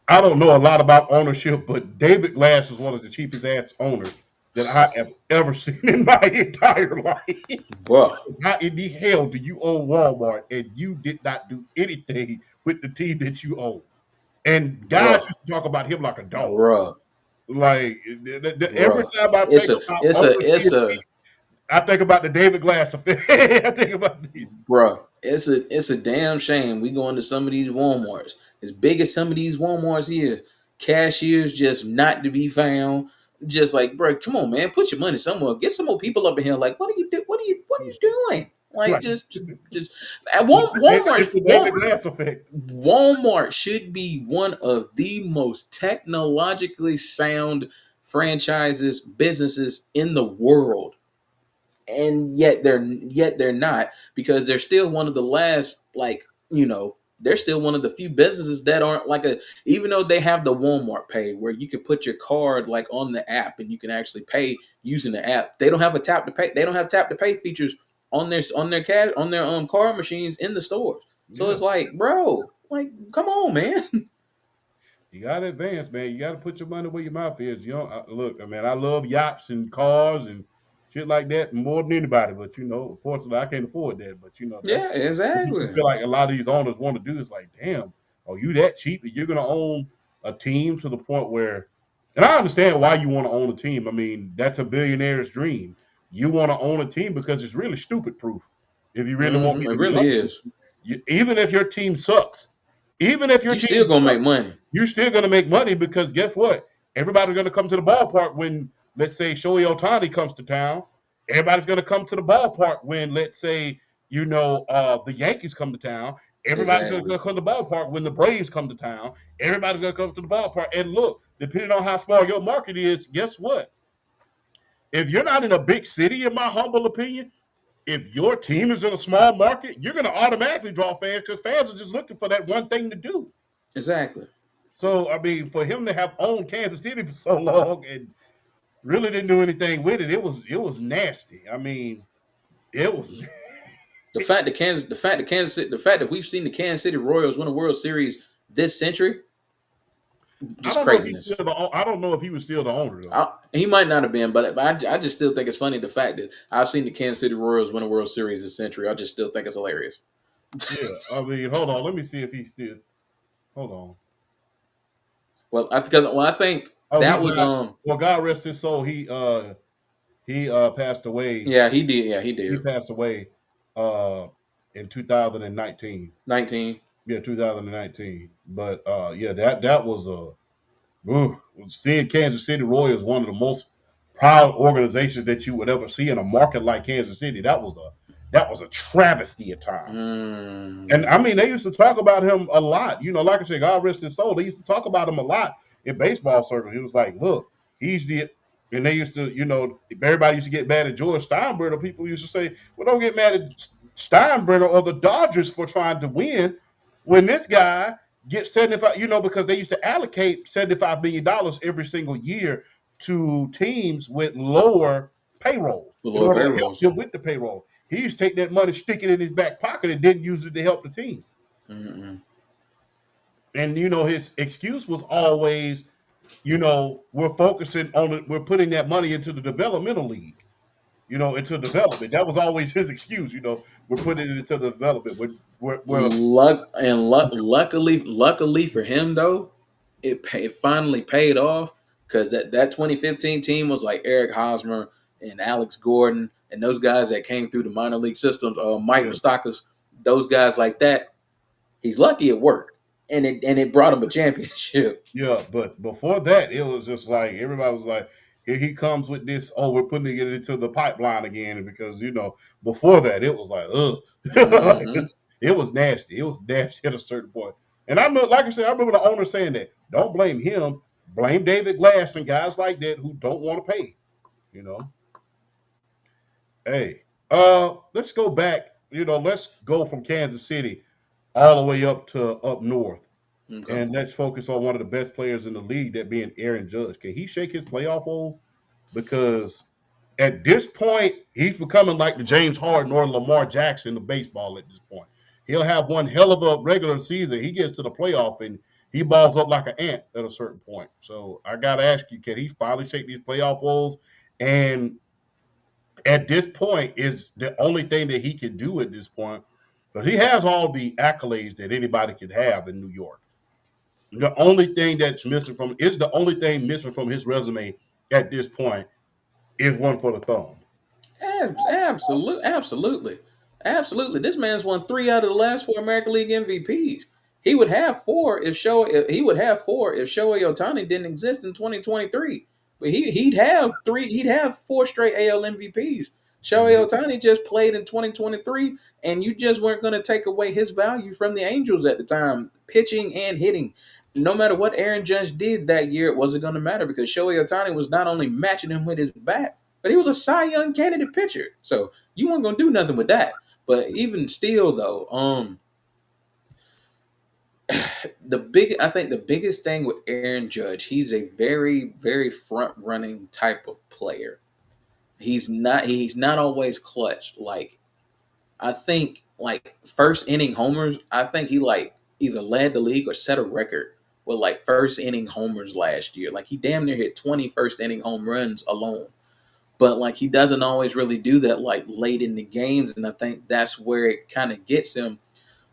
I don't know a lot about ownership, but David Glass is one of the cheapest ass owners that I have ever seen in my entire life. Bruh. How in the hell do you own Walmart and you did not do anything with the team that you own? And guys Bruh. used to talk about him like a dog. Bruh. Like every Bruh. time I It's think a about it's a it's ownership, a I think about the David Glass effect. I think about this. Bruh, it's a damn shame we go into some of these Walmarts. As big as some of these Walmarts here, cashiers just not to be found. Just like, bro, come on, man, put your money somewhere. Get some more people up in here. Like, what are you do? What are you doing? Like, Right. just at Walmart, It's the David Glass effect. Walmart should be one of the most technologically sound franchises, businesses in the world, and yet they're not because they're still one of the last they're still one of the few businesses that aren't like a even though they have the Walmart Pay where you can put your card like on the app and you can actually pay using the app. They don't have a tap to pay. They don't have tap to pay features on their card machines in the stores. So Yeah. it's like, bro, like, come on, man. You got to advance, man. You got to put your money where your mouth is. Look, man, I love yachts and cars and shit like that more than anybody. But unfortunately, I can't afford that. But that's Yeah, what you exactly. feel like a lot of these owners want to do. Is like, damn, are you that cheap that you're gonna own a team to the point where? And I understand why you want to own a team. I mean, that's a billionaire's dream. You want to own a team because it's really stupid proof. If you really want me It to be really honest with is. you, even if your team sucks, even if your You still team gonna make sucks, money. you're still going to make money because guess what? Everybody's going to come to the ballpark when, let's say, Shohei Ohtani comes to town. Everybody's going to come to the ballpark when, let's say, the Yankees come to town. Everybody's going Exactly. to come to the ballpark when the Braves come to town. Everybody's going to come to the ballpark. And look, depending on how small your market is, guess what? If you're not in a big city, in my humble opinion, if your team is in a small market, you're going to automatically draw fans because fans are just looking for that one thing to do. Exactly. So, I mean, for him to have owned Kansas City for so long and really didn't do anything with it, it was nasty. I mean, it was. The fact that we've seen the Kansas City Royals win a World Series this century, I just don't know if he's still craziness. I don't know if he was still the owner though. He might not have been, but I just still think it's funny the fact that I've seen the Kansas City Royals win a World Series this century. I just still think it's hilarious. Yeah, I mean, hold on, let me see if he's still. Hold on. I think Oh, he that was died. Well, God rest his soul. He passed away. yeah, he did. Yeah, he He did. passed away uh in 2019. 19. Yeah, 2019. But yeah, that was a seeing Kansas City Royals, one of the most proud organizations that you would ever see in a market like Kansas City. That was a travesty at times. And Mm, I mean, they used to talk about him a lot. Like I said, God rest his soul. They used to talk about him a lot in baseball circles. He was like, look, he's the and they used to, everybody used to get mad at George Steinbrenner. People used to say, well, don't get mad at Steinbrenner or the Dodgers for trying to win when this guy gets 75, because they used to allocate $75 million every single year to teams with lower payrolls the in lower order to help payrolls. them with the payroll. He used to take that money, stick it in his back pocket, and didn't use it to help the team. Mm-mm. And his excuse was always, we're focusing on it, we're putting that money into the developmental league, into development. That was always his excuse. We're putting it into the development. We're Luckily for him though, it finally paid off because that 2015 team was like Eric Hosmer and Alex Gordon and those guys that came through the minor league systems. Mike yeah, Moustakas, those guys like that. He's lucky it worked, and it brought him a championship. yeah. But before that, it was just like everybody was like, here he comes with this. Oh, we're putting it into the pipeline again. Because before that, it was like, Hmm. it was nasty. It was nasty at a certain point. And I remember, like I said, I remember the owner saying that. Don't blame him. Blame David Glass and guys like that who don't want to pay. You know. Hey, let's go back. Let's go from Kansas City all the way up north, Okay. and let's focus on one of the best players in the league, that being Aaron Judge. Can he shake his playoff woes? Because at this point, he's becoming like the James Harden or Lamar Jackson of baseball at this point. He'll have one hell of a regular season. He gets to the playoff and he balls up like an ant at a certain point. So I got to ask you, can he finally shake these playoff woes? And at this point, is the only thing that he can do at this point, but he has all the accolades that anybody could have in New York. The only thing missing from his resume at this point is one for the thumb. Absolutely, absolutely. This man's won 3 out of the last 4 American League MVPs. He would have four if Shohei Ohtani didn't exist in 2023. But he'd have 3. He'd have 4 straight AL MVPs. Shohei Mhm. Ohtani just played in 2023, and you just weren't going to take away his value from the Angels at the time, pitching and hitting. No matter what Aaron Judge did that year, it wasn't going to matter because Shohei Ohtani was not only matching him with his bat, but he was a Cy Young candidate pitcher. So you weren't gonna do nothing with that. But even still though, I think the biggest thing with Aaron Judge, he's a very, very front running type of player. He's not always clutch. Like I think like first inning homers, I think he like either led the league or set a record with like first inning homers last year. Like he damn near hit 20 first inning home runs alone. but like he doesn't always really do that like late in the games, and I think that's where it kind of gets him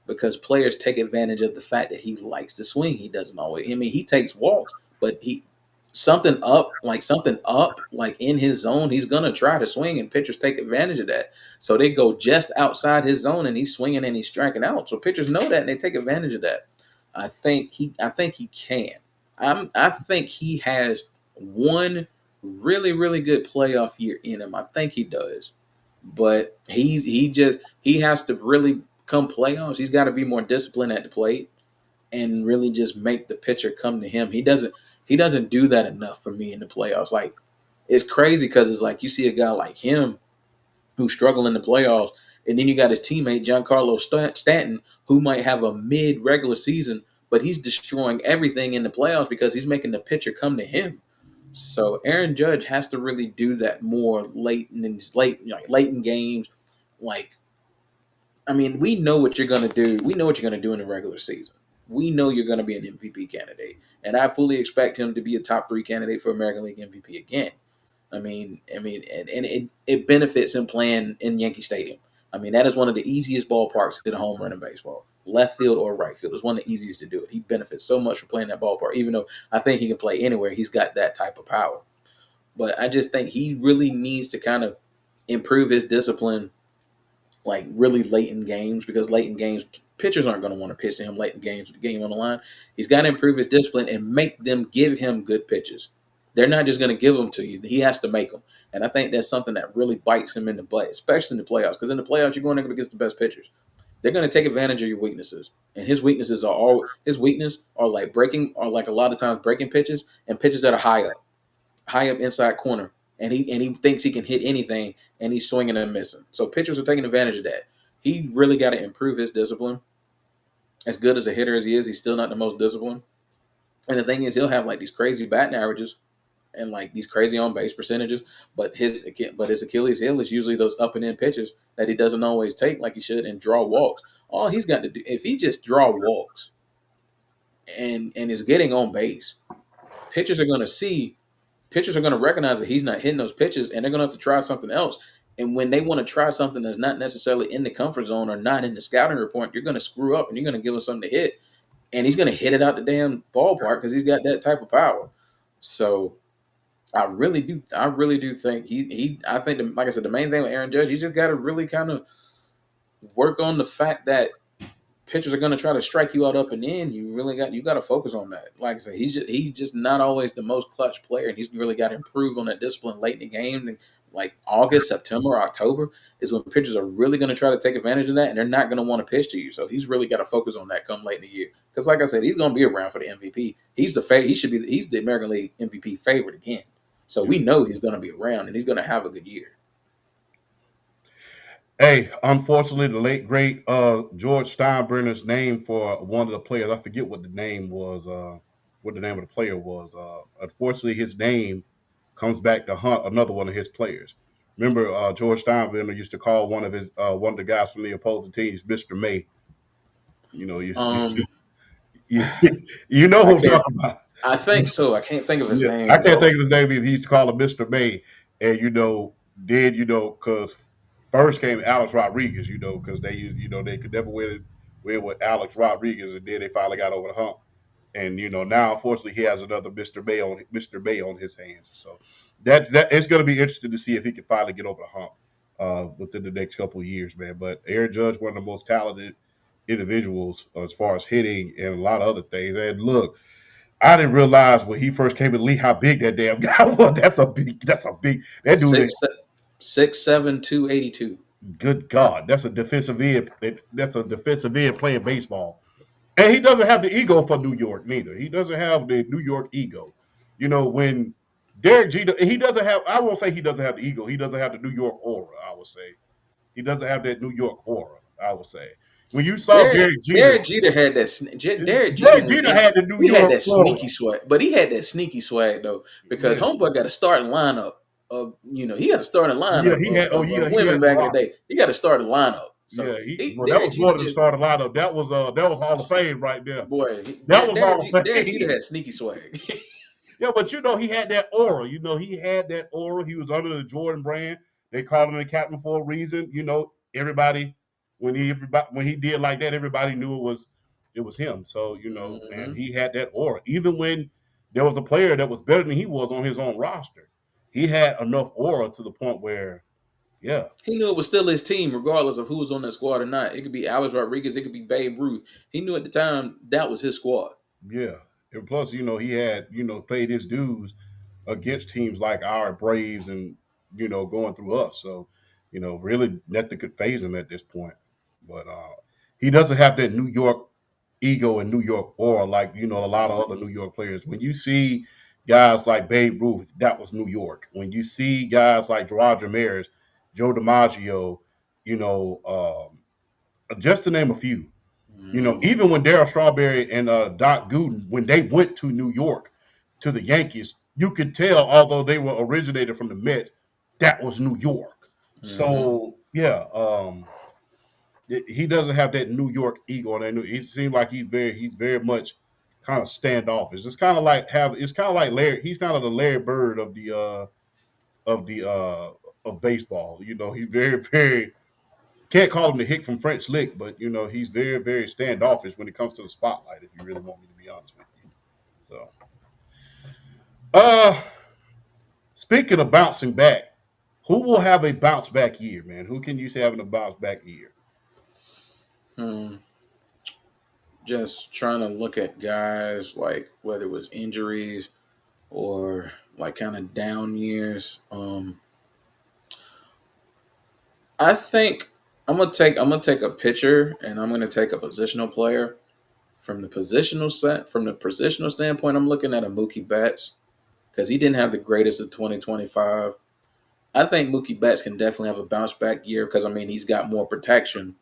because players take advantage of the fact that he likes to swing. He doesn't always. I mean, he takes walks, but he something up like in his zone, he's gonna try to swing, and pitchers take advantage of that. So they go just outside his zone, and he's swinging and he's striking out. So pitchers know that, and they take advantage of that. I think he can. I think he has one really really good playoff year in him. I think he does, but he has to really come playoffs. He's got to be more disciplined at the plate and really just make the pitcher come to him. He doesn't do that enough for me in the playoffs. Like it's crazy because it's like you see a guy like him who's struggling in the playoffs, and then you got his teammate Giancarlo Stanton who might have a mid regular season, but he's destroying everything in the playoffs because he's making the pitcher come to him. So Aaron Judge has to really do that more late in games. Like I mean, we know what you're gonna do. We know what you're gonna do in the regular season. We know you're gonna be an MVP candidate, and I fully expect him to be a top 3 candidate for American League MVP again. And it benefits him playing in Yankee Stadium. I mean, that is one of the easiest ballparks to hit a home run in baseball. Left field or right field is one of the easiest to do it. He benefits so much from playing that ballpark, even though I think he can play anywhere. He's got that type of power. But I just think he really needs to kind of improve his discipline like really late in games because late in games, pitchers aren't going to want to pitch to him late in games with the game on the line. He's got to improve his discipline and make them give him good pitches. They're not just going to give them to you. He has to make them. And I think that's something that really bites him in the butt, especially in the playoffs. Because in the playoffs, you're going up against the best pitchers. They're going to take advantage of your weaknesses. And his weaknesses are like a lot of times breaking pitches and pitches that are high up inside corner. And he thinks he can hit anything, and he's swinging and missing. So pitchers are taking advantage of that. He really got to improve his discipline. As good as a hitter as he is, he's still not the most disciplined. And the thing is, he'll have like these crazy batting averages and like these crazy on base percentages, but his Achilles heel is usually those up and in pitches that he doesn't always take like he should and draw walks. All he's got to do, if he just draw walks and is getting on base, pitchers are going to recognize that he's not hitting those pitches, and they're going to have to try something else. And when they want to try something that's not necessarily in the comfort zone or not in the scouting report, you're going to screw up and you're going to give him something to hit, and he's going to hit it out the damn ballpark because he's got that type of power. So I really do think I think, like I said, the main thing with Aaron Judge, you just got to really kind of work on the fact that pitchers are going to try to strike you out up and in. You got to focus on that. Like I said, he's just not always the most clutch player, and he's really got to improve on that discipline late in the game. And like August, September, October is when pitchers are really going to try to take advantage of that, and they're not going to want to pitch to you. So he's really got to focus on that come late in the year. Because like I said, he's going to be around for the MVP. He's the American League MVP favorite again. So we know he's going to be around, and he's going to have a good year. Hey, unfortunately, the late great George Steinbrenner's name for one of the players, I forget what the name was, what the name of the player was. Unfortunately, his name comes back to hunt another one of his players. Remember, George Steinbrenner used to call one of the guys from the opposing teams Mr. May. You know, you know who I'm talking about. I think so. I can't think of his name. I can't think of his name either. He used to call him Mr. May, and because first came Alex Rodriguez, because they could never win with Alex Rodriguez, and then they finally got over the hump. And now unfortunately he has another Mr. May on his hands. So that it's going to be interesting to see if he can finally get over the hump within the next couple of years, man. But Aaron Judge, one of the most talented individuals as far as hitting and a lot of other things. And look, I didn't realize when he first came in the league how big that damn guy was. That's a big. That dude 6'7", 282. Good God, that's a defensive end. That's a defensive end playing baseball, and he doesn't have the ego for New York neither. He doesn't have the New York ego. When Derek Jeter, he doesn't have. I won't say he doesn't have the ego. He doesn't have the New York aura. I would say he doesn't have that New York aura. I would say. When you saw Derek Jeter had that. Derek Jeter had the New York. He had that sneaky swag, but he had that sneaky swag though because Homeboy got a starting lineup. He had a starting lineup. Yeah, he had. Women back in the day. He got a starting lineup. So that was more than the starting lineup. That was Hall of Fame right there. Boy, that was Hall of Fame. Derek Jeter had sneaky swag. Yeah, but he had that aura. He had that aura. He was under the Jordan brand. They called him the captain for a reason. Everybody when he did like that, everybody knew it was him. So man, Hmm. he had that aura. Even when there was a player that was better than he was on his own roster, he had enough aura to the point where, yeah, He knew it was still his team, regardless of who was on that squad or not. It could be Alex Rodriguez, it could be Babe Ruth. He knew at the time that was his squad. yeah. And plus, he had paid his dues against teams like our Braves and going through us. So really nothing could phase him at this point. But he doesn't have that New York ego and New York aura like a lot of other New York players. When you see guys like Babe Ruth, that was New York. When you see guys like Gerard Ramirez, Joe DiMaggio, you know, just to name a few. Hmm. Even when Darryl Strawberry and Doc Gooden, when they went to New York to the Yankees, you could tell, although they were originated from the Mets, that was New York. Hmm. So yeah, he doesn't have that New York ego, and it seems like he's very much kind of standoffish. It's kind of like Larry. He's kind of the Larry Bird of the of baseball. He's very very can't call him the hick from French Lick, but he's very very standoffish when it comes to the spotlight. If you really want me to be honest with you, so uh, speaking of bouncing back, who will have a bounce back year, man? Who can you say having a bounce back year? Hmm. Just trying to look at guys like whether it was injuries or like kind of down years. I think I'm gonna take a pitcher and I'm gonna take a positional player. From the positional standpoint, I'm looking at a Mookie Betts because he didn't have the greatest of 2025. I think Mookie Betts can definitely have a bounce back year because I mean he's got more protection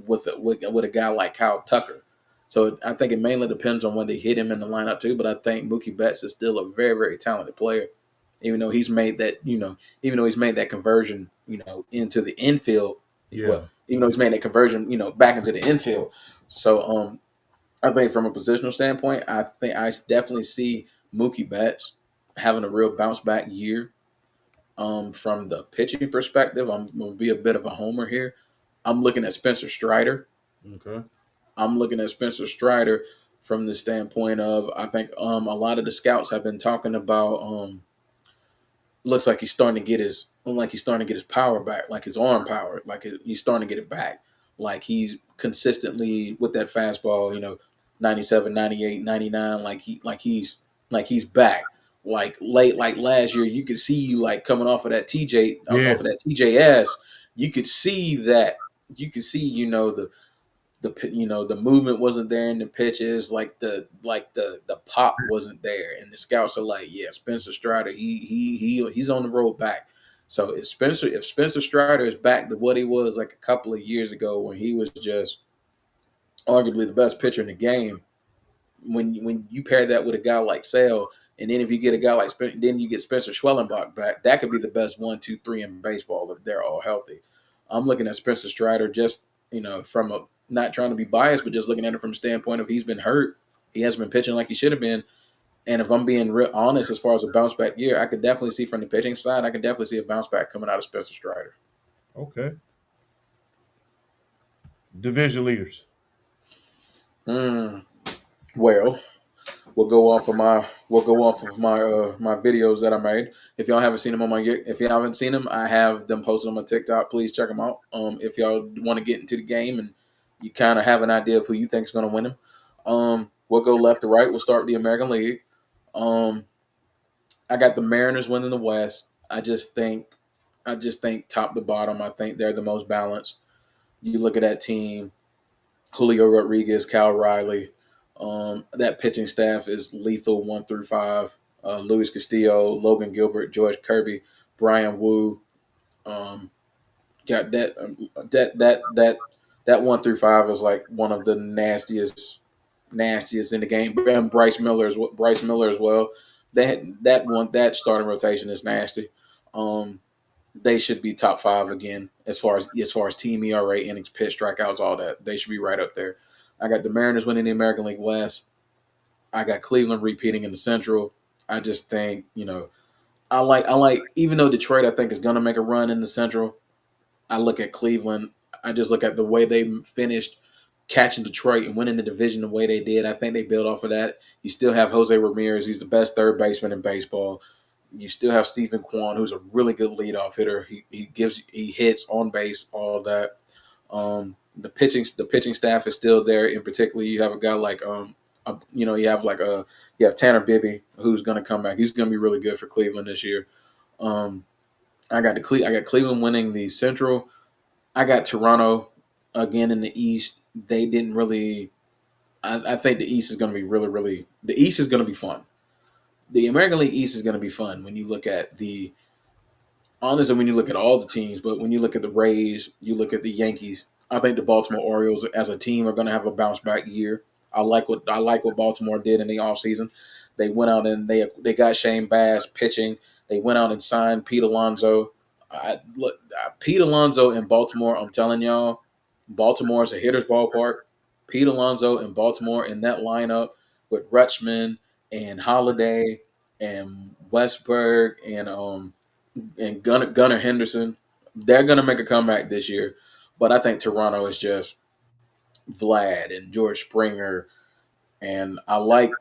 with a guy like Kyle Tucker. So I think it mainly depends on when they hit him in the lineup too. But I think Mookie Betts is still a very very talented player, even though he's made that conversion into the infield. Well, Yeah. even though he's made that conversion back into the infield. So I think from a positional standpoint, I think I definitely see Mookie Betts having a real bounce back year. From the pitching perspective, I'm going to be a bit of a homer here. I'm looking at Spencer Strider. Okay. From the standpoint of I think a lot of the scouts have been talking about looks like he's starting to get his power back, like his arm power, like he's starting to get it back. Like he's consistently with that fastball, 97, 98, 99. Like he's back. Like late like last year, you could see like coming off of that off of Yes. that TJS, you could see that the movement wasn't there in the pitches, like the pop wasn't there, and the scouts are like, yeah, Spencer Strider, he's on the road back. So if Spencer Strider is back to what he was like a couple of years ago when he was just arguably the best pitcher in the game, when you pair that with a guy like Sale, and then if you get a guy like then you get Spencer Schwellenbach back, that could be the best 1, 2, 3 in baseball if they're all healthy. I'm looking at Spencer Strider just from a not trying to be biased, but just looking at it from a standpoint of he's been hurt, he hasn't been pitching like he should have been, and if I'm being real honest as far as a bounce back year, I could definitely see from the pitching side, I could definitely see a bounce back coming out of Spencer Strider. Okay. Division leaders. Hmm. Well, we'll go off of my videos that I made. If y'all haven't seen them, I have them posted on my TikTok. Please check them out. If y'all want to get into the game and you kind of have an idea of who you think is going to win them, we'll go left to right. We'll start with the American League. Um, I got the Mariners winning the West. I just think top to bottom, I think they're the most balanced. You look at that team: Julio Rodriguez, Cal Riley. That pitching staff is lethal 1 through 5. Luis Castillo, Logan Gilbert, George Kirby, Brian Wu. Um, got that 1 through 5 is like one of the nastiest in the game. And Bryce Miller as well. That starting rotation is nasty. Um, they should be top 5 again as far as team ERA, innings, pitch, strikeouts, all that. They should be right up there. I got the Mariners winning the American League West. I got Cleveland repeating in the Central. I just think I like even though Detroit I think is going to make a run in the Central. I look at Cleveland. I just look at the way they finished catching Detroit and winning the division the way they did. I think they build off of that. You still have Jose Ramirez. He's the best third baseman in baseball. You still have Stephen Kwan, who's a really good leadoff hitter. He hits on base, all that. The pitching staff is still there. In particular, you have a guy like you have Tanner Bibby, who's going to come back. He's going to be really good for Cleveland this year. Um, I got Cleveland winning the Central. I got Toronto again in the East. They didn't really. I think the East is going to be really, really. The East is going to be fun. The American League East is going to be fun when you look at the honestly, when you look at all the teams, but when you look at the Rays, you look at the Yankees. I think the Baltimore Orioles as a team are going to have a bounce back year. I like what Baltimore did in the offseason. They went out and they got Shane Bass pitching. They went out and signed Pete Alonso. Pete Alonso in Baltimore. I'm telling y'all, Baltimore is a hitter's ballpark. Pete Alonso in Baltimore in that lineup with Rutschman and Holiday and Westberg and Gunnar Henderson, they're gonna make a comeback this year. But I think Toronto is just Vlad and George Springer, and I like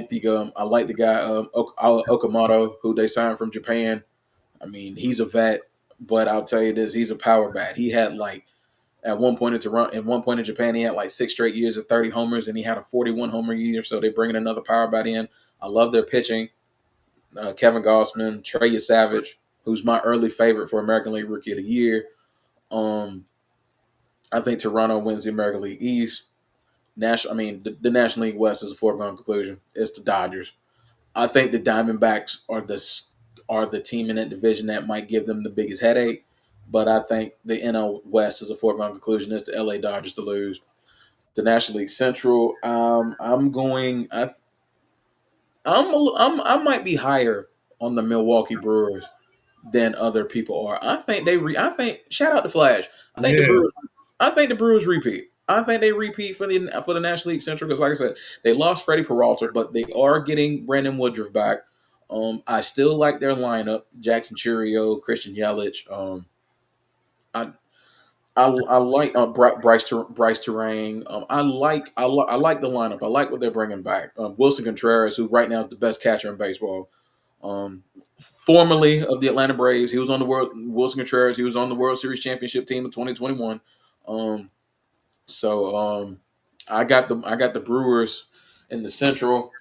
the guy Okamoto who they signed from Japan. I mean, he's a vet, but I'll tell you this: he's a power bat. He had like at one point in Japan, he had like 6 straight years of 30 homers, and he had a 41 homer year. So they're bringing another power bat in. I love their pitching. Kevin Gossman, Trey Savage, who's my early favorite for American League Rookie of the Year. Um, I think Toronto wins the American League East. The National League West is a foregone conclusion. It's the Dodgers. I think the Diamondbacks are the team in that division that might give them the biggest headache. But I think the NL West is a foregone conclusion. It's the LA Dodgers to lose. The National League Central. I'm going. I might be higher on the Milwaukee Brewers than other people are. I think shout out to Flash. I think the Yeah. Brewers. I think the Brewers repeat. I think they repeat for the National League Central because, like I said, they lost Freddie Peralta, but they are getting Brandon Woodruff back. I still like their lineup: Jackson Churio, Christian Yelich. I I like Bryce Terrain. I like the lineup. I like what they're bringing back. Wilson Contreras, who right now is the best catcher in baseball. Um, Formerly of the Atlanta Braves, he was on the World Wilson Contreras. He was on the World Series championship team in 2021. Um, so I got the Brewers in the Central,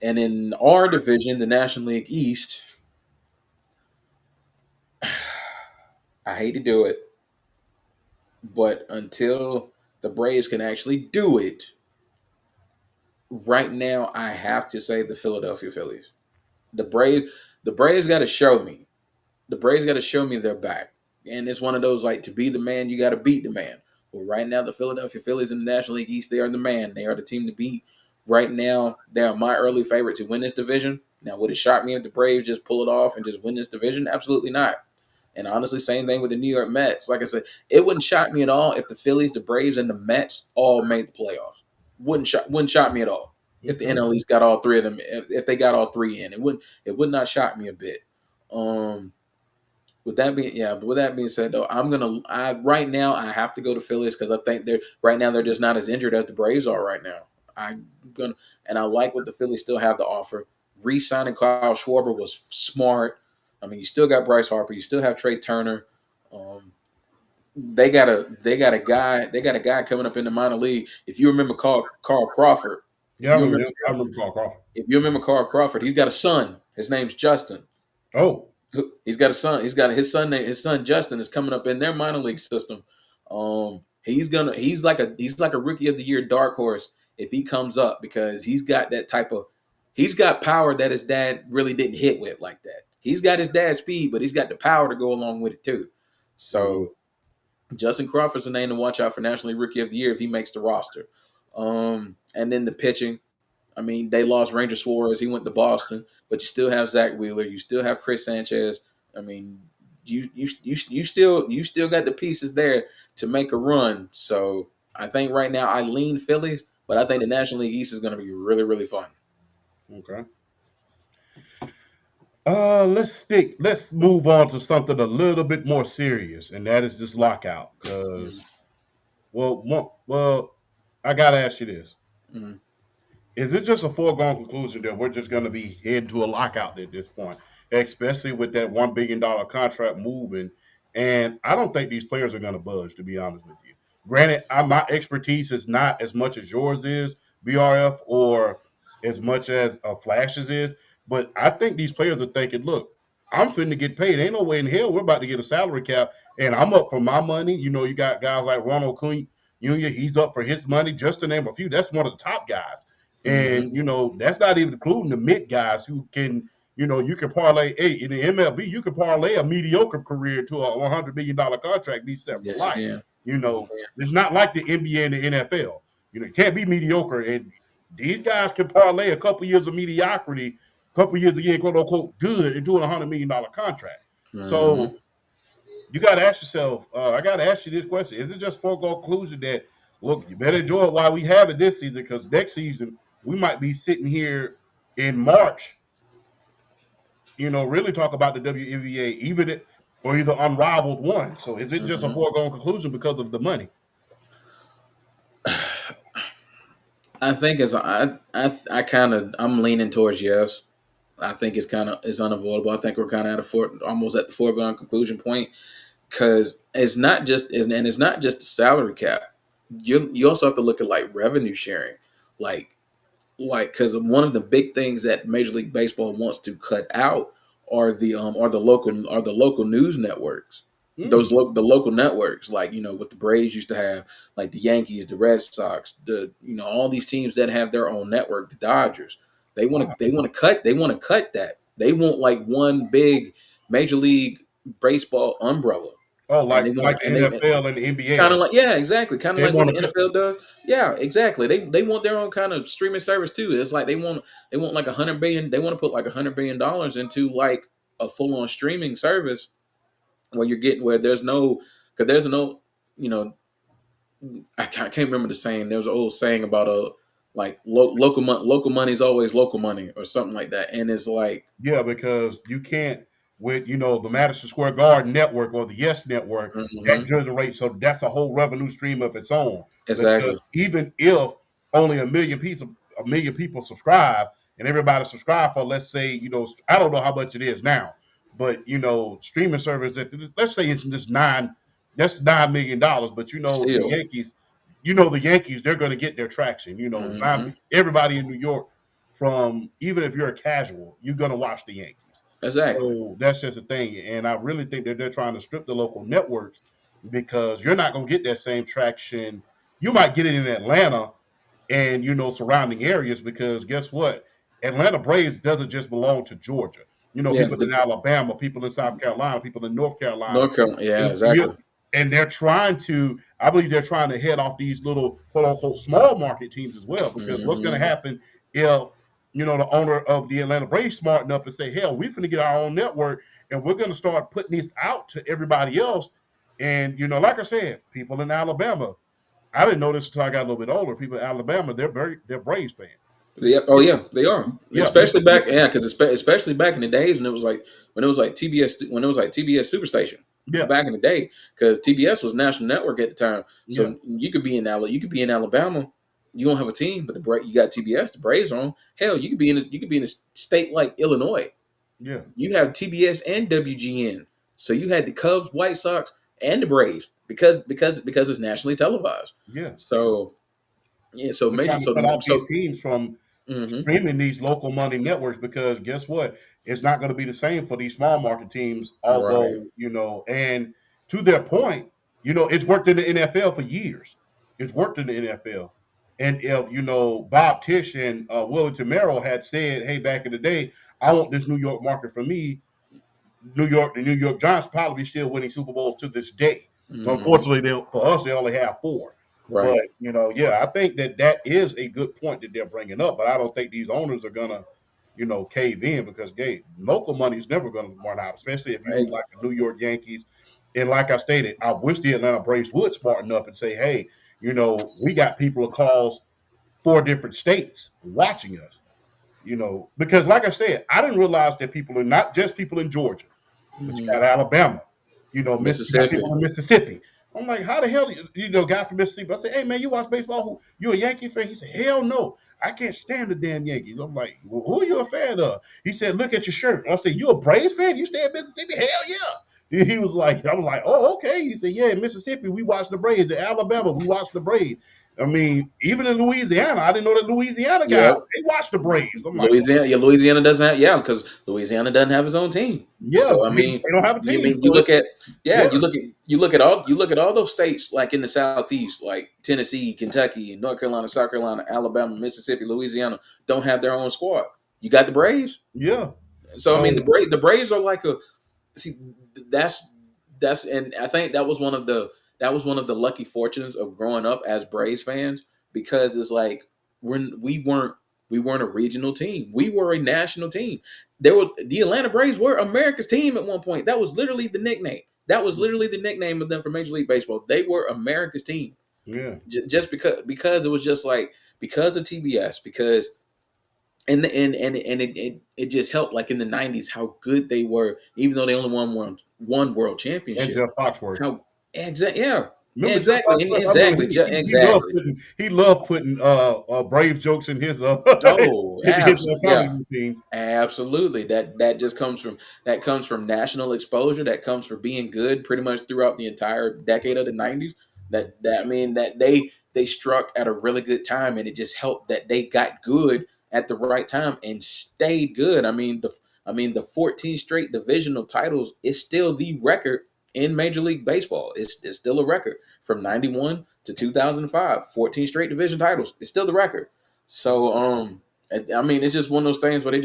and in our division, the National League East. I hate to do it, but until the Braves can actually do it, right now I have to say the Philadelphia Phillies. The Braves, the Braves got to show me. The Braves got to show me they're back. And it's one of those like to be the man, you got to beat the man. Well, right now the Philadelphia Phillies in the National League East, they are the man. They are the team to beat. Right now, they are my early favorite to win this division. Now, would it shock me if the Braves just pull it off and just win this division? Absolutely not. And honestly, same thing with the New York Mets. Like I said, it wouldn't shock me at all if the Phillies, the Braves, and the Mets all made the playoffs. Wouldn't shock me at all if the Okay. NL East got all three of them. If they got all three in, it would not shock me a bit. Um, with that being said, though, right now I have to go to Phillies because I think they're just not as injured as the Braves are right now. I'm gonna and I like what the Phillies still have to offer. Re-signing Kyle Schwarber was smart. I mean, you still got Bryce Harper, you still have Trey Turner. Um, they got a guy coming up in the minor league. If you remember Carl Crawford, if Yeah, I you remember remember him. I remember Carl Crawford. if you remember Carl Crawford, he's got a son. His name's Justin. Oh, He's got a son. He's got his son. His son Justin is coming up in their minor league system. He's like a rookie of the year dark horse if he comes up because he's got power that his dad really didn't hit with like that. He's got his dad's speed, but he's got the power to go along with it too. mhm. So Justin Crawford's a name to watch out for National League Rookie of the Year if he makes the roster. And then the pitching. I mean, they lost Ranger Suarez. He went to Boston, but you still have Zach Wheeler. You still have Chris Sanchez. I mean, you still got the pieces there to make a run. So I think right now I lean Phillies, but I think the National League East is going to be really really fun. Okay. Let's move on to something a little bit more serious, and that is this lockout. Mm, Because, well, I gotta ask you this: mm. is it just a foregone conclusion that we're just going to be heading to a lockout at this point, especially with that $1 billion contract moving? And I don't think these players are going to budge, to be honest with you. Granted, my expertise is not as much as yours is, BRF, or as much as Flash's is, but I think these players are thinking, look, I'm finna get paid. Ain't no way in hell we're about to get a salary cap, and I'm up for my money. You know, you got guys like Ronald Quinn Jr., he's up for his money, just to name a few. That's one of the top guys. Mhm. And that's not even including the mid guys who can, you can parlay in the MLB, you can parlay a mediocre career to a $100 million contract, be set for Yes, you life. can. You You know, can. it's not like the NBA and the NFL. You can't be mediocre, and these guys can parlay a couple years of mediocrity, a couple years of being quote unquote good into a $100 million contract. Mhm. So you got to ask yourself. I got to ask you this question: is it just foregone conclusion that look, you better enjoy it while we have it this season, because next season we might be sitting here in March, really talk about the WNBA, or either unrivaled one. So is it just a Mhm. foregone conclusion because of the money? I think I'm leaning towards yes. I think it's unavoidable. I think we're kind of almost at the foregone conclusion point because it's not just the salary cap. You also have to look at like revenue sharing, like because one of the big things that Major League Baseball wants to cut out are the local news networks. Mm. The local networks, like what the Braves used to have, like the Yankees, the Red Sox, all these teams that have their own network, the Dodgers. Wow. They want to cut that. They want like one big Major League Baseball umbrella, Oh, and they like want the and they NFL and the kind of NBA, like, yeah, exactly, kind of they like what want the to cut. NFL does. Yeah, exactly. They want their own kind of streaming service too. It's like they want like 100 billion. They want to put like $100 billion into like a full on streaming service where you're getting where there's no because there's no you know I can't remember the saying. There was an old saying about local money is always local money or something like that, and it's like Yeah, because you can't with the Madison Square Garden network or the Yes network that mhm, generates, so that's a whole revenue stream of its own. exactly. Because even if only a million people subscribe and everybody subscribe for, let's say, I don't know how much it is now, but streaming service, if let's say it's just that's $9 million, but the Still, Yankees, they're going to get their traction. hmm Everybody in New York, from even if you're a casual, you're gonna watch the Yankees. exactly. So that's just a thing, and I really think that they're trying to strip the local networks because you're not gonna get that same traction. You might get it in Atlanta and surrounding areas, because guess what? Atlanta Braves doesn't just belong to Georgia. Yeah, People in Alabama, people in South Carolina, people in North Carolina, North Carolina. Yeah, and you exactly. and they're trying to. I believe they're trying to head off these little quote unquote small market teams as well. Because what's going to hmm happen if the owner of the Atlanta Braves smart enough to say, "Hell, we're going to get our own network and we're going to start putting this out to everybody else." And like I said, people in Alabama, I didn't know this until I got a little bit older. People in Alabama, they're Braves fans. Yeah. Oh yeah, they are. Yeah, they Especially back, yeah, because especially back in the days when it was like TBS when it was like TBS Superstation yeah, back in the day because TBS was national network at the time. yeah, So you could be in Alabama, you don't have a team, but you got TBS, the Braves are on. Hell, you could be in a state like Illinois. yeah, You have TBS and WGN, so you had the Cubs, White Sox, and the Braves because it's nationally televised. yeah. So yeah, so They're major trying to so cut the off these so. teams from Mhm. streaming these local money networks, because guess what? It's not going to be the same for these small market teams. Right. Although, and to their point, it's worked in the NFL for years. It's worked in the NFL. And if, Bob Tisch and Willington Merrill had said, hey, back in the day, I want this New York market for me, the New York Giants probably still winning Super Bowls to this day. Mhm. Unfortunately, for us, they only have four. But Right. yeah, I think that is a good point that they're bringing up. But I don't think these owners are gonna, cave in, because local money is never gonna run out, especially if you Hey, like the New York Yankees. And like I stated, I wish the Atlanta Braves would smarten up and say, hey, we got people across 4 different states watching us. because like I said, I didn't realize that people are not just people in Georgia, but you got Alabama, you got Mississippi. people in Mississippi. I'm like, how the hell, guy from Mississippi? I said, hey man, you watch baseball? You a Yankee fan? He said, hell no, I can't stand the damn Yankees. I'm like, well, who are you a fan of? He said, look at your shirt. I said, you a Braves fan? You stay in Mississippi? Hell yeah. He was like, I was like, oh okay. He said, yeah, in Mississippi we watch the Braves. In Alabama we watch the Braves. I mean, even in Louisiana, I didn't know that Louisiana guys Yep. they watch the Braves. I'm like, Louisiana, yeah, Louisiana doesn't have, yeah, because Louisiana doesn't have its own team. yeah, So I they mean, don't have a you team, mean you so look it's at, yeah, yeah, you look at all those states like in the southeast, like Tennessee, Kentucky, North Carolina, South Carolina, Alabama, Mississippi, Louisiana, don't have their own squad. You got the Braves. yeah. So I mean, Um, The Braves are like a, see, that's and I think that was one of the lucky fortunes of growing up as Braves fans, because it's like when we weren't a regional team, we were a national team. There were the Atlanta Braves were America's team at one point. That was literally the nickname. That was literally the nickname of them for Major League Baseball. They were America's team, yeah. just because it was just like because of TBS, because and it just helped, like in the '90s, how good they were, even though they only won one world And championship. Jeff Foxworth. How yeah, Remember Jeff exactly, Foxworth? I remember exactly. he loved putting brave jokes in his Oh, his yeah, comedy routines. absolutely. That just comes from national exposure. That comes from being good pretty much throughout the entire decade of the '90s. That I mean that they struck at a really good time, and it just helped that they got good at the right time and stayed good. I mean the 14 straight divisional titles is still the record in Major League Baseball. It's still a record from '91 to 2005. 14 straight division titles. It's still the record. So I mean, it's just one of those things where they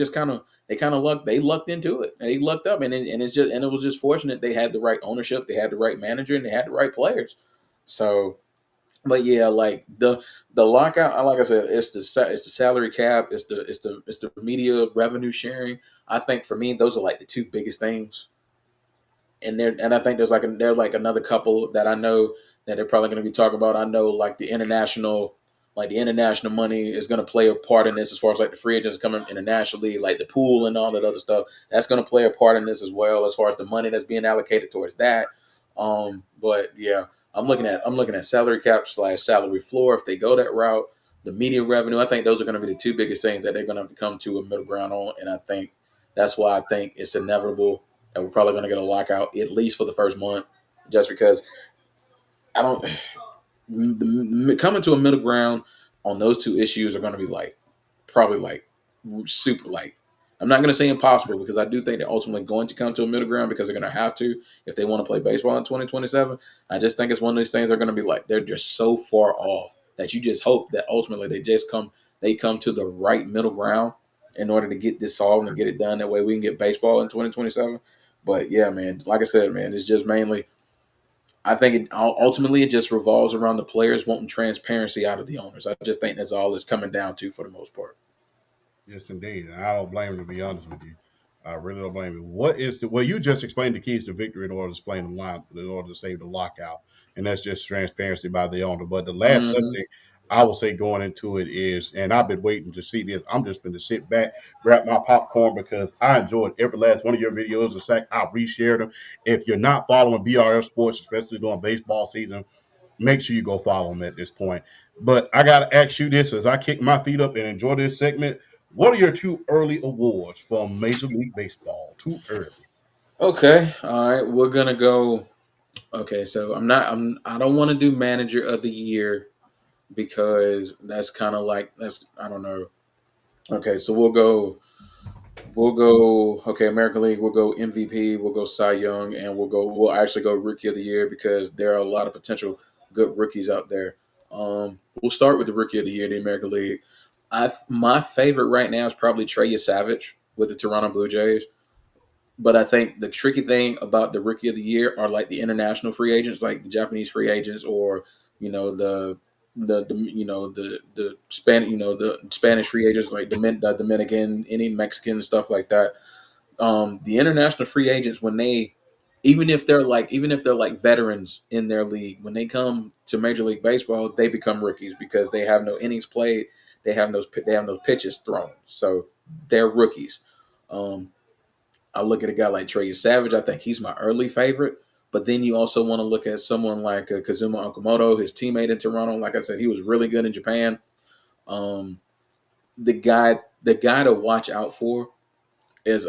kind of lucked into it. They lucked up, and it was just fortunate they had the right ownership, they had the right manager, and they had the right players. So, but yeah, like the lockout, like I said, it's the salary cap, it's the media revenue sharing. I think for me, those are like the two biggest things. And I think there's like another couple that I know that they're probably going to be talking about. I know like the international money is going to play a part in this, as far as like the free agents coming internationally, like the pool and all that other stuff. That's going to play a part in this as well, as far as the money that's being allocated towards that. But yeah, I'm looking at salary cap / salary floor if they go that route. The media revenue, I think those are going to be the two biggest things that they're going to have to come to a middle ground on, and I think that's why I think it's inevitable that we're probably going to get a lockout at least for the first month, just because I don't. Coming to a middle ground on those two issues are going to be like probably like super like. I'm not going to say impossible, because I do think they're ultimately going to come to a middle ground, because they're going to have to if they want to play baseball in 2027. I just think it's one of these things they're going to be like they're just so far off that you just hope that ultimately they come to the right middle ground in order to get this solved and get it done. That way we can get baseball in 2027. But yeah, man, like I said, man, it's just mainly. I think ultimately it just revolves around the players wanting transparency out of the owners. I just think that's all it's coming down to for the most part. Yes, indeed. And I don't blame him, to be honest with you. I really don't blame him. What is the well? You just explained the keys to victory in order to explain the line, in order to save the lockout, and that's just transparency by the owner. But the last Mm-hmm. subject I will say going into it is, and I've been waiting to see this. I'm just going to sit back, grab my popcorn because I enjoyed every last one of your videos. In fact, I reshared them. If you're not following BRF Sports, especially during baseball season, make sure you go follow them at this point. But I got to ask you this as I kick my feet up and enjoy this segment. What are your two early awards from Major League Baseball? Too early. Okay, all right, we're gonna go. Okay, so I don't want to do manager of the year, because that's kind of like that's I don't know. Okay, so we'll go okay, American League, we'll go MVP, we'll go Cy Young, and we'll actually go Rookie of the Year, because there are a lot of potential good rookies out there. We'll start with the Rookie of the Year in the American League. My favorite right now is probably Trey Savage with the Toronto Blue Jays. But I think the tricky thing about the Rookie of the Year are like the international free agents, like the Japanese free agents, or you know the the Spanish the Spanish free agents, like the Dominican, any Mexican stuff like that. The international free agents, when they even if they're like veterans in their league, when they come to Major League Baseball, they become rookies, because they have no innings played, they have those pitches thrown. So they're rookies. Um, I look at a guy like Trey Savage. I think he's my early favorite. But then you also want to look at someone like Kazuma Okamoto, his teammate in Toronto. Like I said, he was really good in Japan. Um, the guy to watch out for is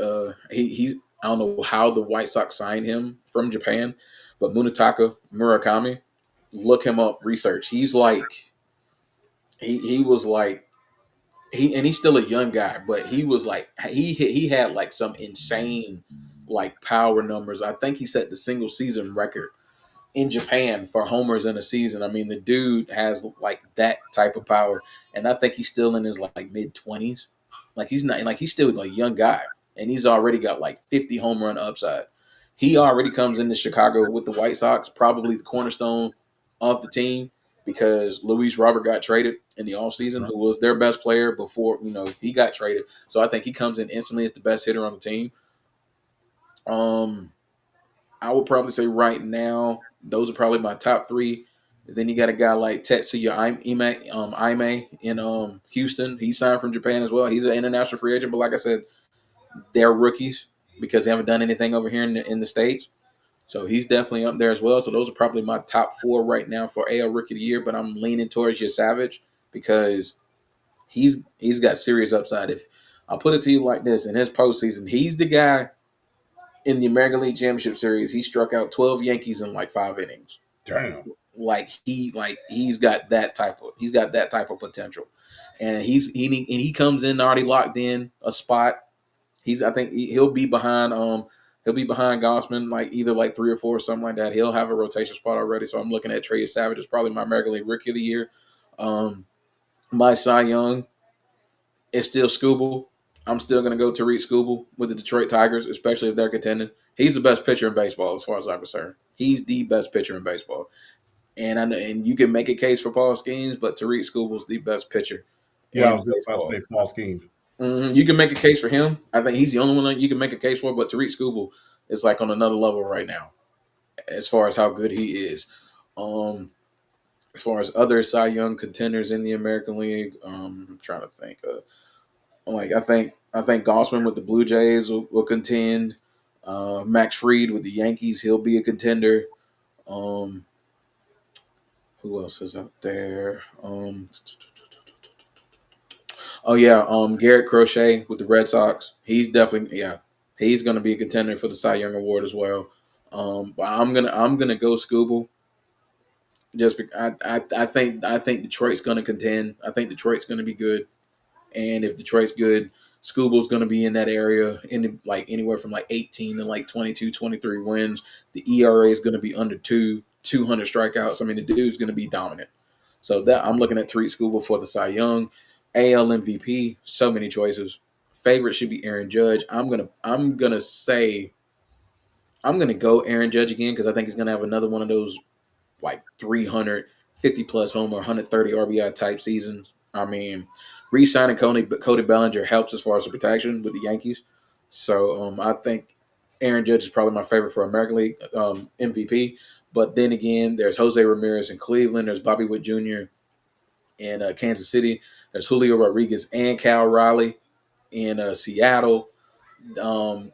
he's I don't know how the White Sox signed him from Japan, but Munetaka Murakami, look him up, research. He's like he was like he's still a young guy, but he was like he had like some insane like power numbers. I think he set the single season record in Japan for homers in a season. I mean, the dude has like that type of power, and I think he's still in his like mid-20s. Like he's not like he's still like a young guy, and he's already got like 50 home run upside. He already comes into Chicago with the White Sox, probably the cornerstone of the team because Luis Robert got traded in the offseason, who was their best player before, he got traded. So I think he comes in instantly as the best hitter on the team. I would probably say right now, those are probably my top three. Then you got a guy like Tetsuya Aime in Houston. He signed from Japan as well. He's an international free agent, but like I said, they're rookies because they haven't done anything over here in the States. So he's definitely up there as well. So those are probably my top four right now for AL Rookie of the Year. But I'm leaning towards your Savage because he's got serious upside. If I'll put it to you like this, in his postseason, he's the guy in the American League Championship Series. He struck out 12 Yankees in like 5 innings. Damn. He's got that type of potential, and he comes in already locked in a spot. I think he'll be behind Gossman like either like 3 or 4 or something like that. He'll have a rotation spot already. So I'm looking at Trey Savage as probably my American League Rookie of the Year. My Cy Young is still Skubal. I'm still going to go Tariq Skubal with the Detroit Tigers, especially if they're contending. He's the best pitcher in baseball as far as I'm concerned. He's the best pitcher in baseball. And you can make a case for Paul Skeens, but Tariq Skubal's the best pitcher. Yeah, I was just about to say Paul Skeens. Mm-hmm. You can make a case for him. I think he's the only one that you can make a case for, but Tariq Skubal is like on another level right now as far as how good he is. As far as other Cy Young contenders in the American League, I'm trying to think. I think Gossman with the Blue Jays will contend. Max Fried with the Yankees, he'll be a contender. Who else is out there? Garrett Crochet with the Red Sox. He's definitely he's going to be a contender for the Cy Young Award as well. But I'm gonna go Skubal. Just because I think Detroit's going to contend. I think Detroit's going to be good, and if Detroit's good, Skubal's going to be in that area in like anywhere from like 18 to like 22, 23 wins. The ERA is going to be under 200 strikeouts. I mean, the dude's going to be dominant. So that I'm looking at Tariq Skubal for the Cy Young. AL MVP, so many choices. Favorite should be Aaron Judge. I'm gonna go Aaron Judge again because I think he's gonna have another one of those like 350 plus homer, 130 RBI type seasons. I mean, re-signing Cody Bellinger helps as far as the protection with the Yankees. So I think Aaron Judge is probably my favorite for American League MVP. But then again, there's Jose Ramirez in Cleveland. There's Bobby Witt Jr. in Kansas City. There's Julio Rodriguez and Cal Raleigh in Seattle.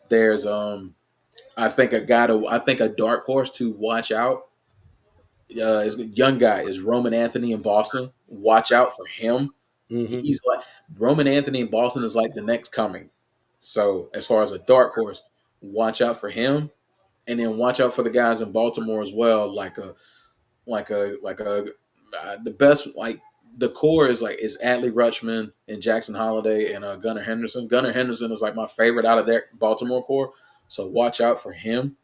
There's I think a dark horse to watch out. Is a young guy is Roman Anthony in Boston. Watch out for him. Mm-hmm. He's like Roman Anthony in Boston is like the next coming. So as far as a dark horse, watch out for him, and then watch out for the guys in Baltimore as well. The best like the core is Adley Rutschman and Jackson Holiday and Gunnar Henderson. Gunnar Henderson is like my favorite out of that Baltimore core. So watch out for him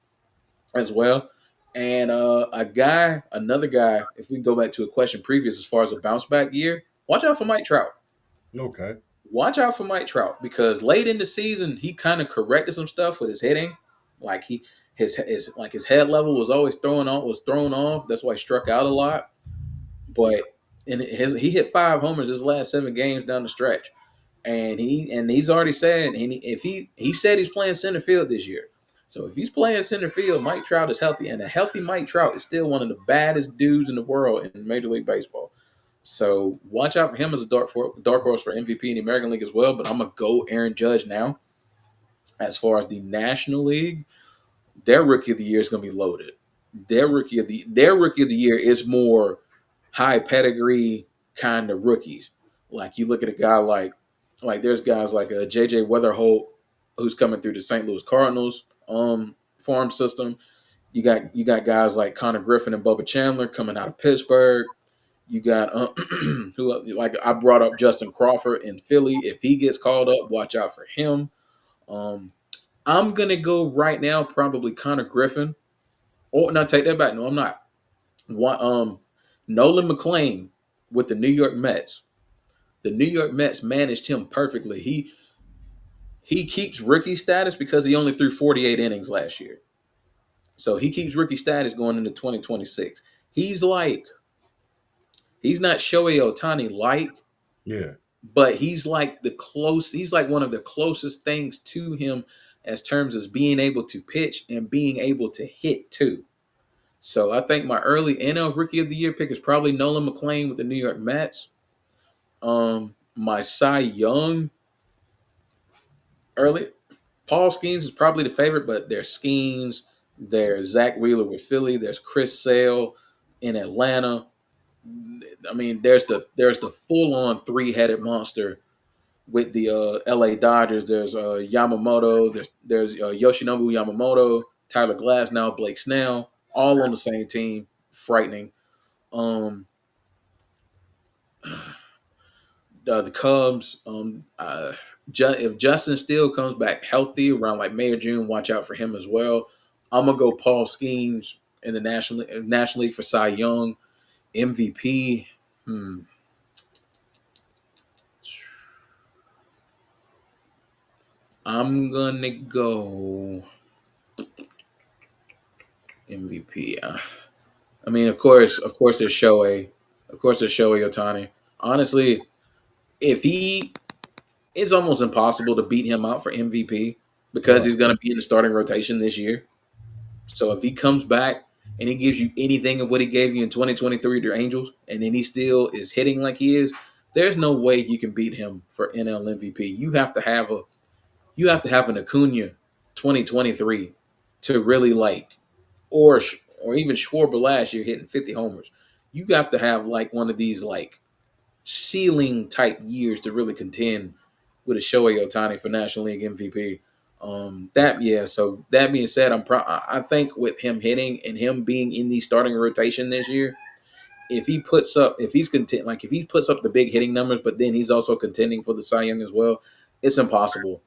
as well. And another guy, if we go back to a question previous as far as a bounce back year, watch out for Mike Trout. Okay. Watch out for Mike Trout because late in the season he kind of corrected some stuff with his hitting. Like his head level was always thrown off. That's why he struck out a lot. But he hit 5 homers his last 7 games down the stretch. And he's already said if he said he's playing center field this year. So if he's playing center field, Mike Trout is healthy, and a healthy Mike Trout is still one of the baddest dudes in the world in Major League Baseball. So watch out for him as a dark horse for MVP in the American League as well. But I'm gonna go Aaron Judge now. As far as the National League, their rookie of the year is gonna be loaded. Their rookie of the year is more high pedigree kind of rookies. Like you look at a guy like there's guys like JJ Weatherholt who's coming through the St. Louis Cardinals farm system. You got guys like Connor Griffin and Bubba Chandler coming out of Pittsburgh. You got who like I brought up Justin Crawford in Philly. If he gets called up, watch out for him. Um, I'm gonna go right now, probably Connor Griffin. Oh, no, take that back. No, I'm not. One, Nolan McLean with the New York Mets. The New York Mets managed him perfectly. He keeps rookie status because he only threw 48 innings last year. So he keeps rookie status going into 2026. He's like he's not Shohei Ohtani like, Yeah. but he's like one of the closest things to him as terms as being able to pitch and being able to hit too. So I think my early NL Rookie of the Year pick is probably Nolan McLean with the New York Mets. My Cy Young early Paul Skeens is probably the favorite, but there's Skeens, there's Zach Wheeler with Philly, there's Chris Sale in Atlanta. I mean, there's the full on 3-headed monster with the LA Dodgers. There's Yamamoto, there's Yoshinobu Yamamoto, Tyler Glasnow, Blake Snell, all on the same team. Frightening. Um, the Cubs. If Justin Steele comes back healthy around like May or June, watch out for him as well. I'm gonna go Paul Skeens in the National League for Cy Young. MVP. I'm gonna go MVP. I mean, of course, there's Shohei. Of course, there's Shohei Ohtani. Honestly, if he it's almost impossible to beat him out for MVP because Right. he's going to be in the starting rotation this year. So if he comes back and he gives you anything of what he gave you in 2023 to the Angels, and then he still is hitting like he is, there's no way you can beat him for NL MVP. You have to have an Acuna 2023 to really like, or even Schwarber last year hitting 50 homers. You have to have like one of these like ceiling type years to really contend with a Shohei Ohtani for National League MVP. So that being said, I think with him hitting and him being in the starting rotation this year, if he puts up the big hitting numbers, but then he's also contending for the Cy Young as well, it's impossible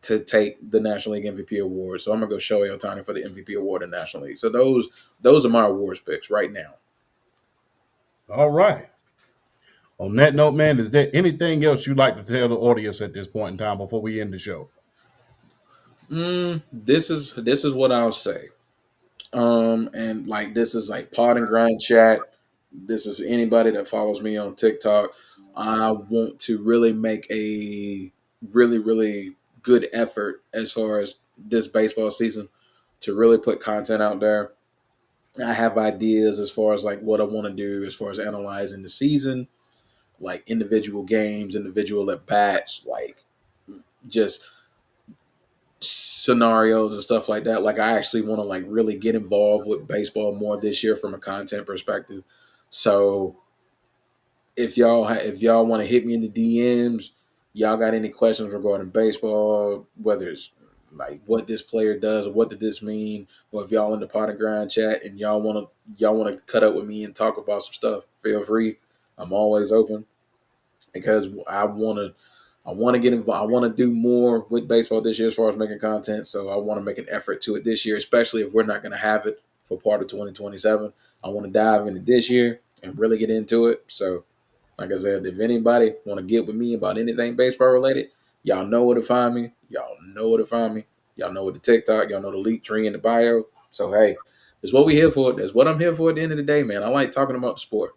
to take the National League MVP award. So I'm gonna go Shohei Ohtani for the MVP award in National League. So those are my awards picks right now. All right. On that note, man, is there anything else you'd like to tell the audience at this point in time before we end the show? This is what I'll say. And like this is like Pod and Grind chat. This is anybody that follows me on TikTok. I want to really make a really, really good effort as far as this baseball season to really put content out there. I have ideas as far as like what I want to do as far as analyzing the season, like individual games, individual at bats, like just scenarios and stuff like that. Like I actually want to like really get involved with baseball more this year from a content perspective. So if y'all want to hit me in the DMs, y'all got any questions regarding baseball, whether it's like what this player does or what did this mean, or if y'all in the Pot and Grind chat and y'all want to cut up with me and talk about some stuff, feel free. I'm always open because I want to get involved. I want to do more with baseball this year as far as making content. So I want to make an effort to it this year, especially if we're not going to have it for part of 2027. I want to dive into this year and really get into it. So, like I said, if anybody want to get with me about anything baseball related, y'all know where to find me. Y'all know where to find me. Y'all know what the TikTok. Y'all know the link tree in the bio. So hey, it's what we here for. That's what I'm here for at the end of the day, man. I like talking about the sport.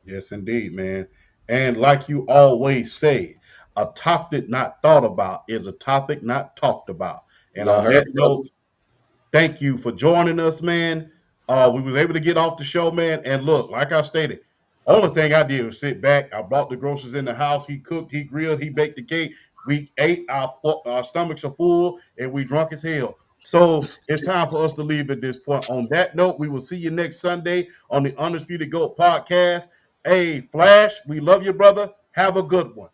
Yes, indeed, man. And like you always say, a topic not thought about is a topic not talked about. And Y'all on heard that me, brother. note, thank you for joining us, man. We was able to get off the show, man. And look, like I stated, Only thing I did was sit back. I brought the groceries in the house. He cooked, he grilled, he baked the cake. We ate, our stomachs are full, and we drunk as hell. So it's time for us to leave at this point. On that note, we will see you next Sunday on the Undisputed GOAT podcast. Hey, Flash, we love you, brother. Have a good one.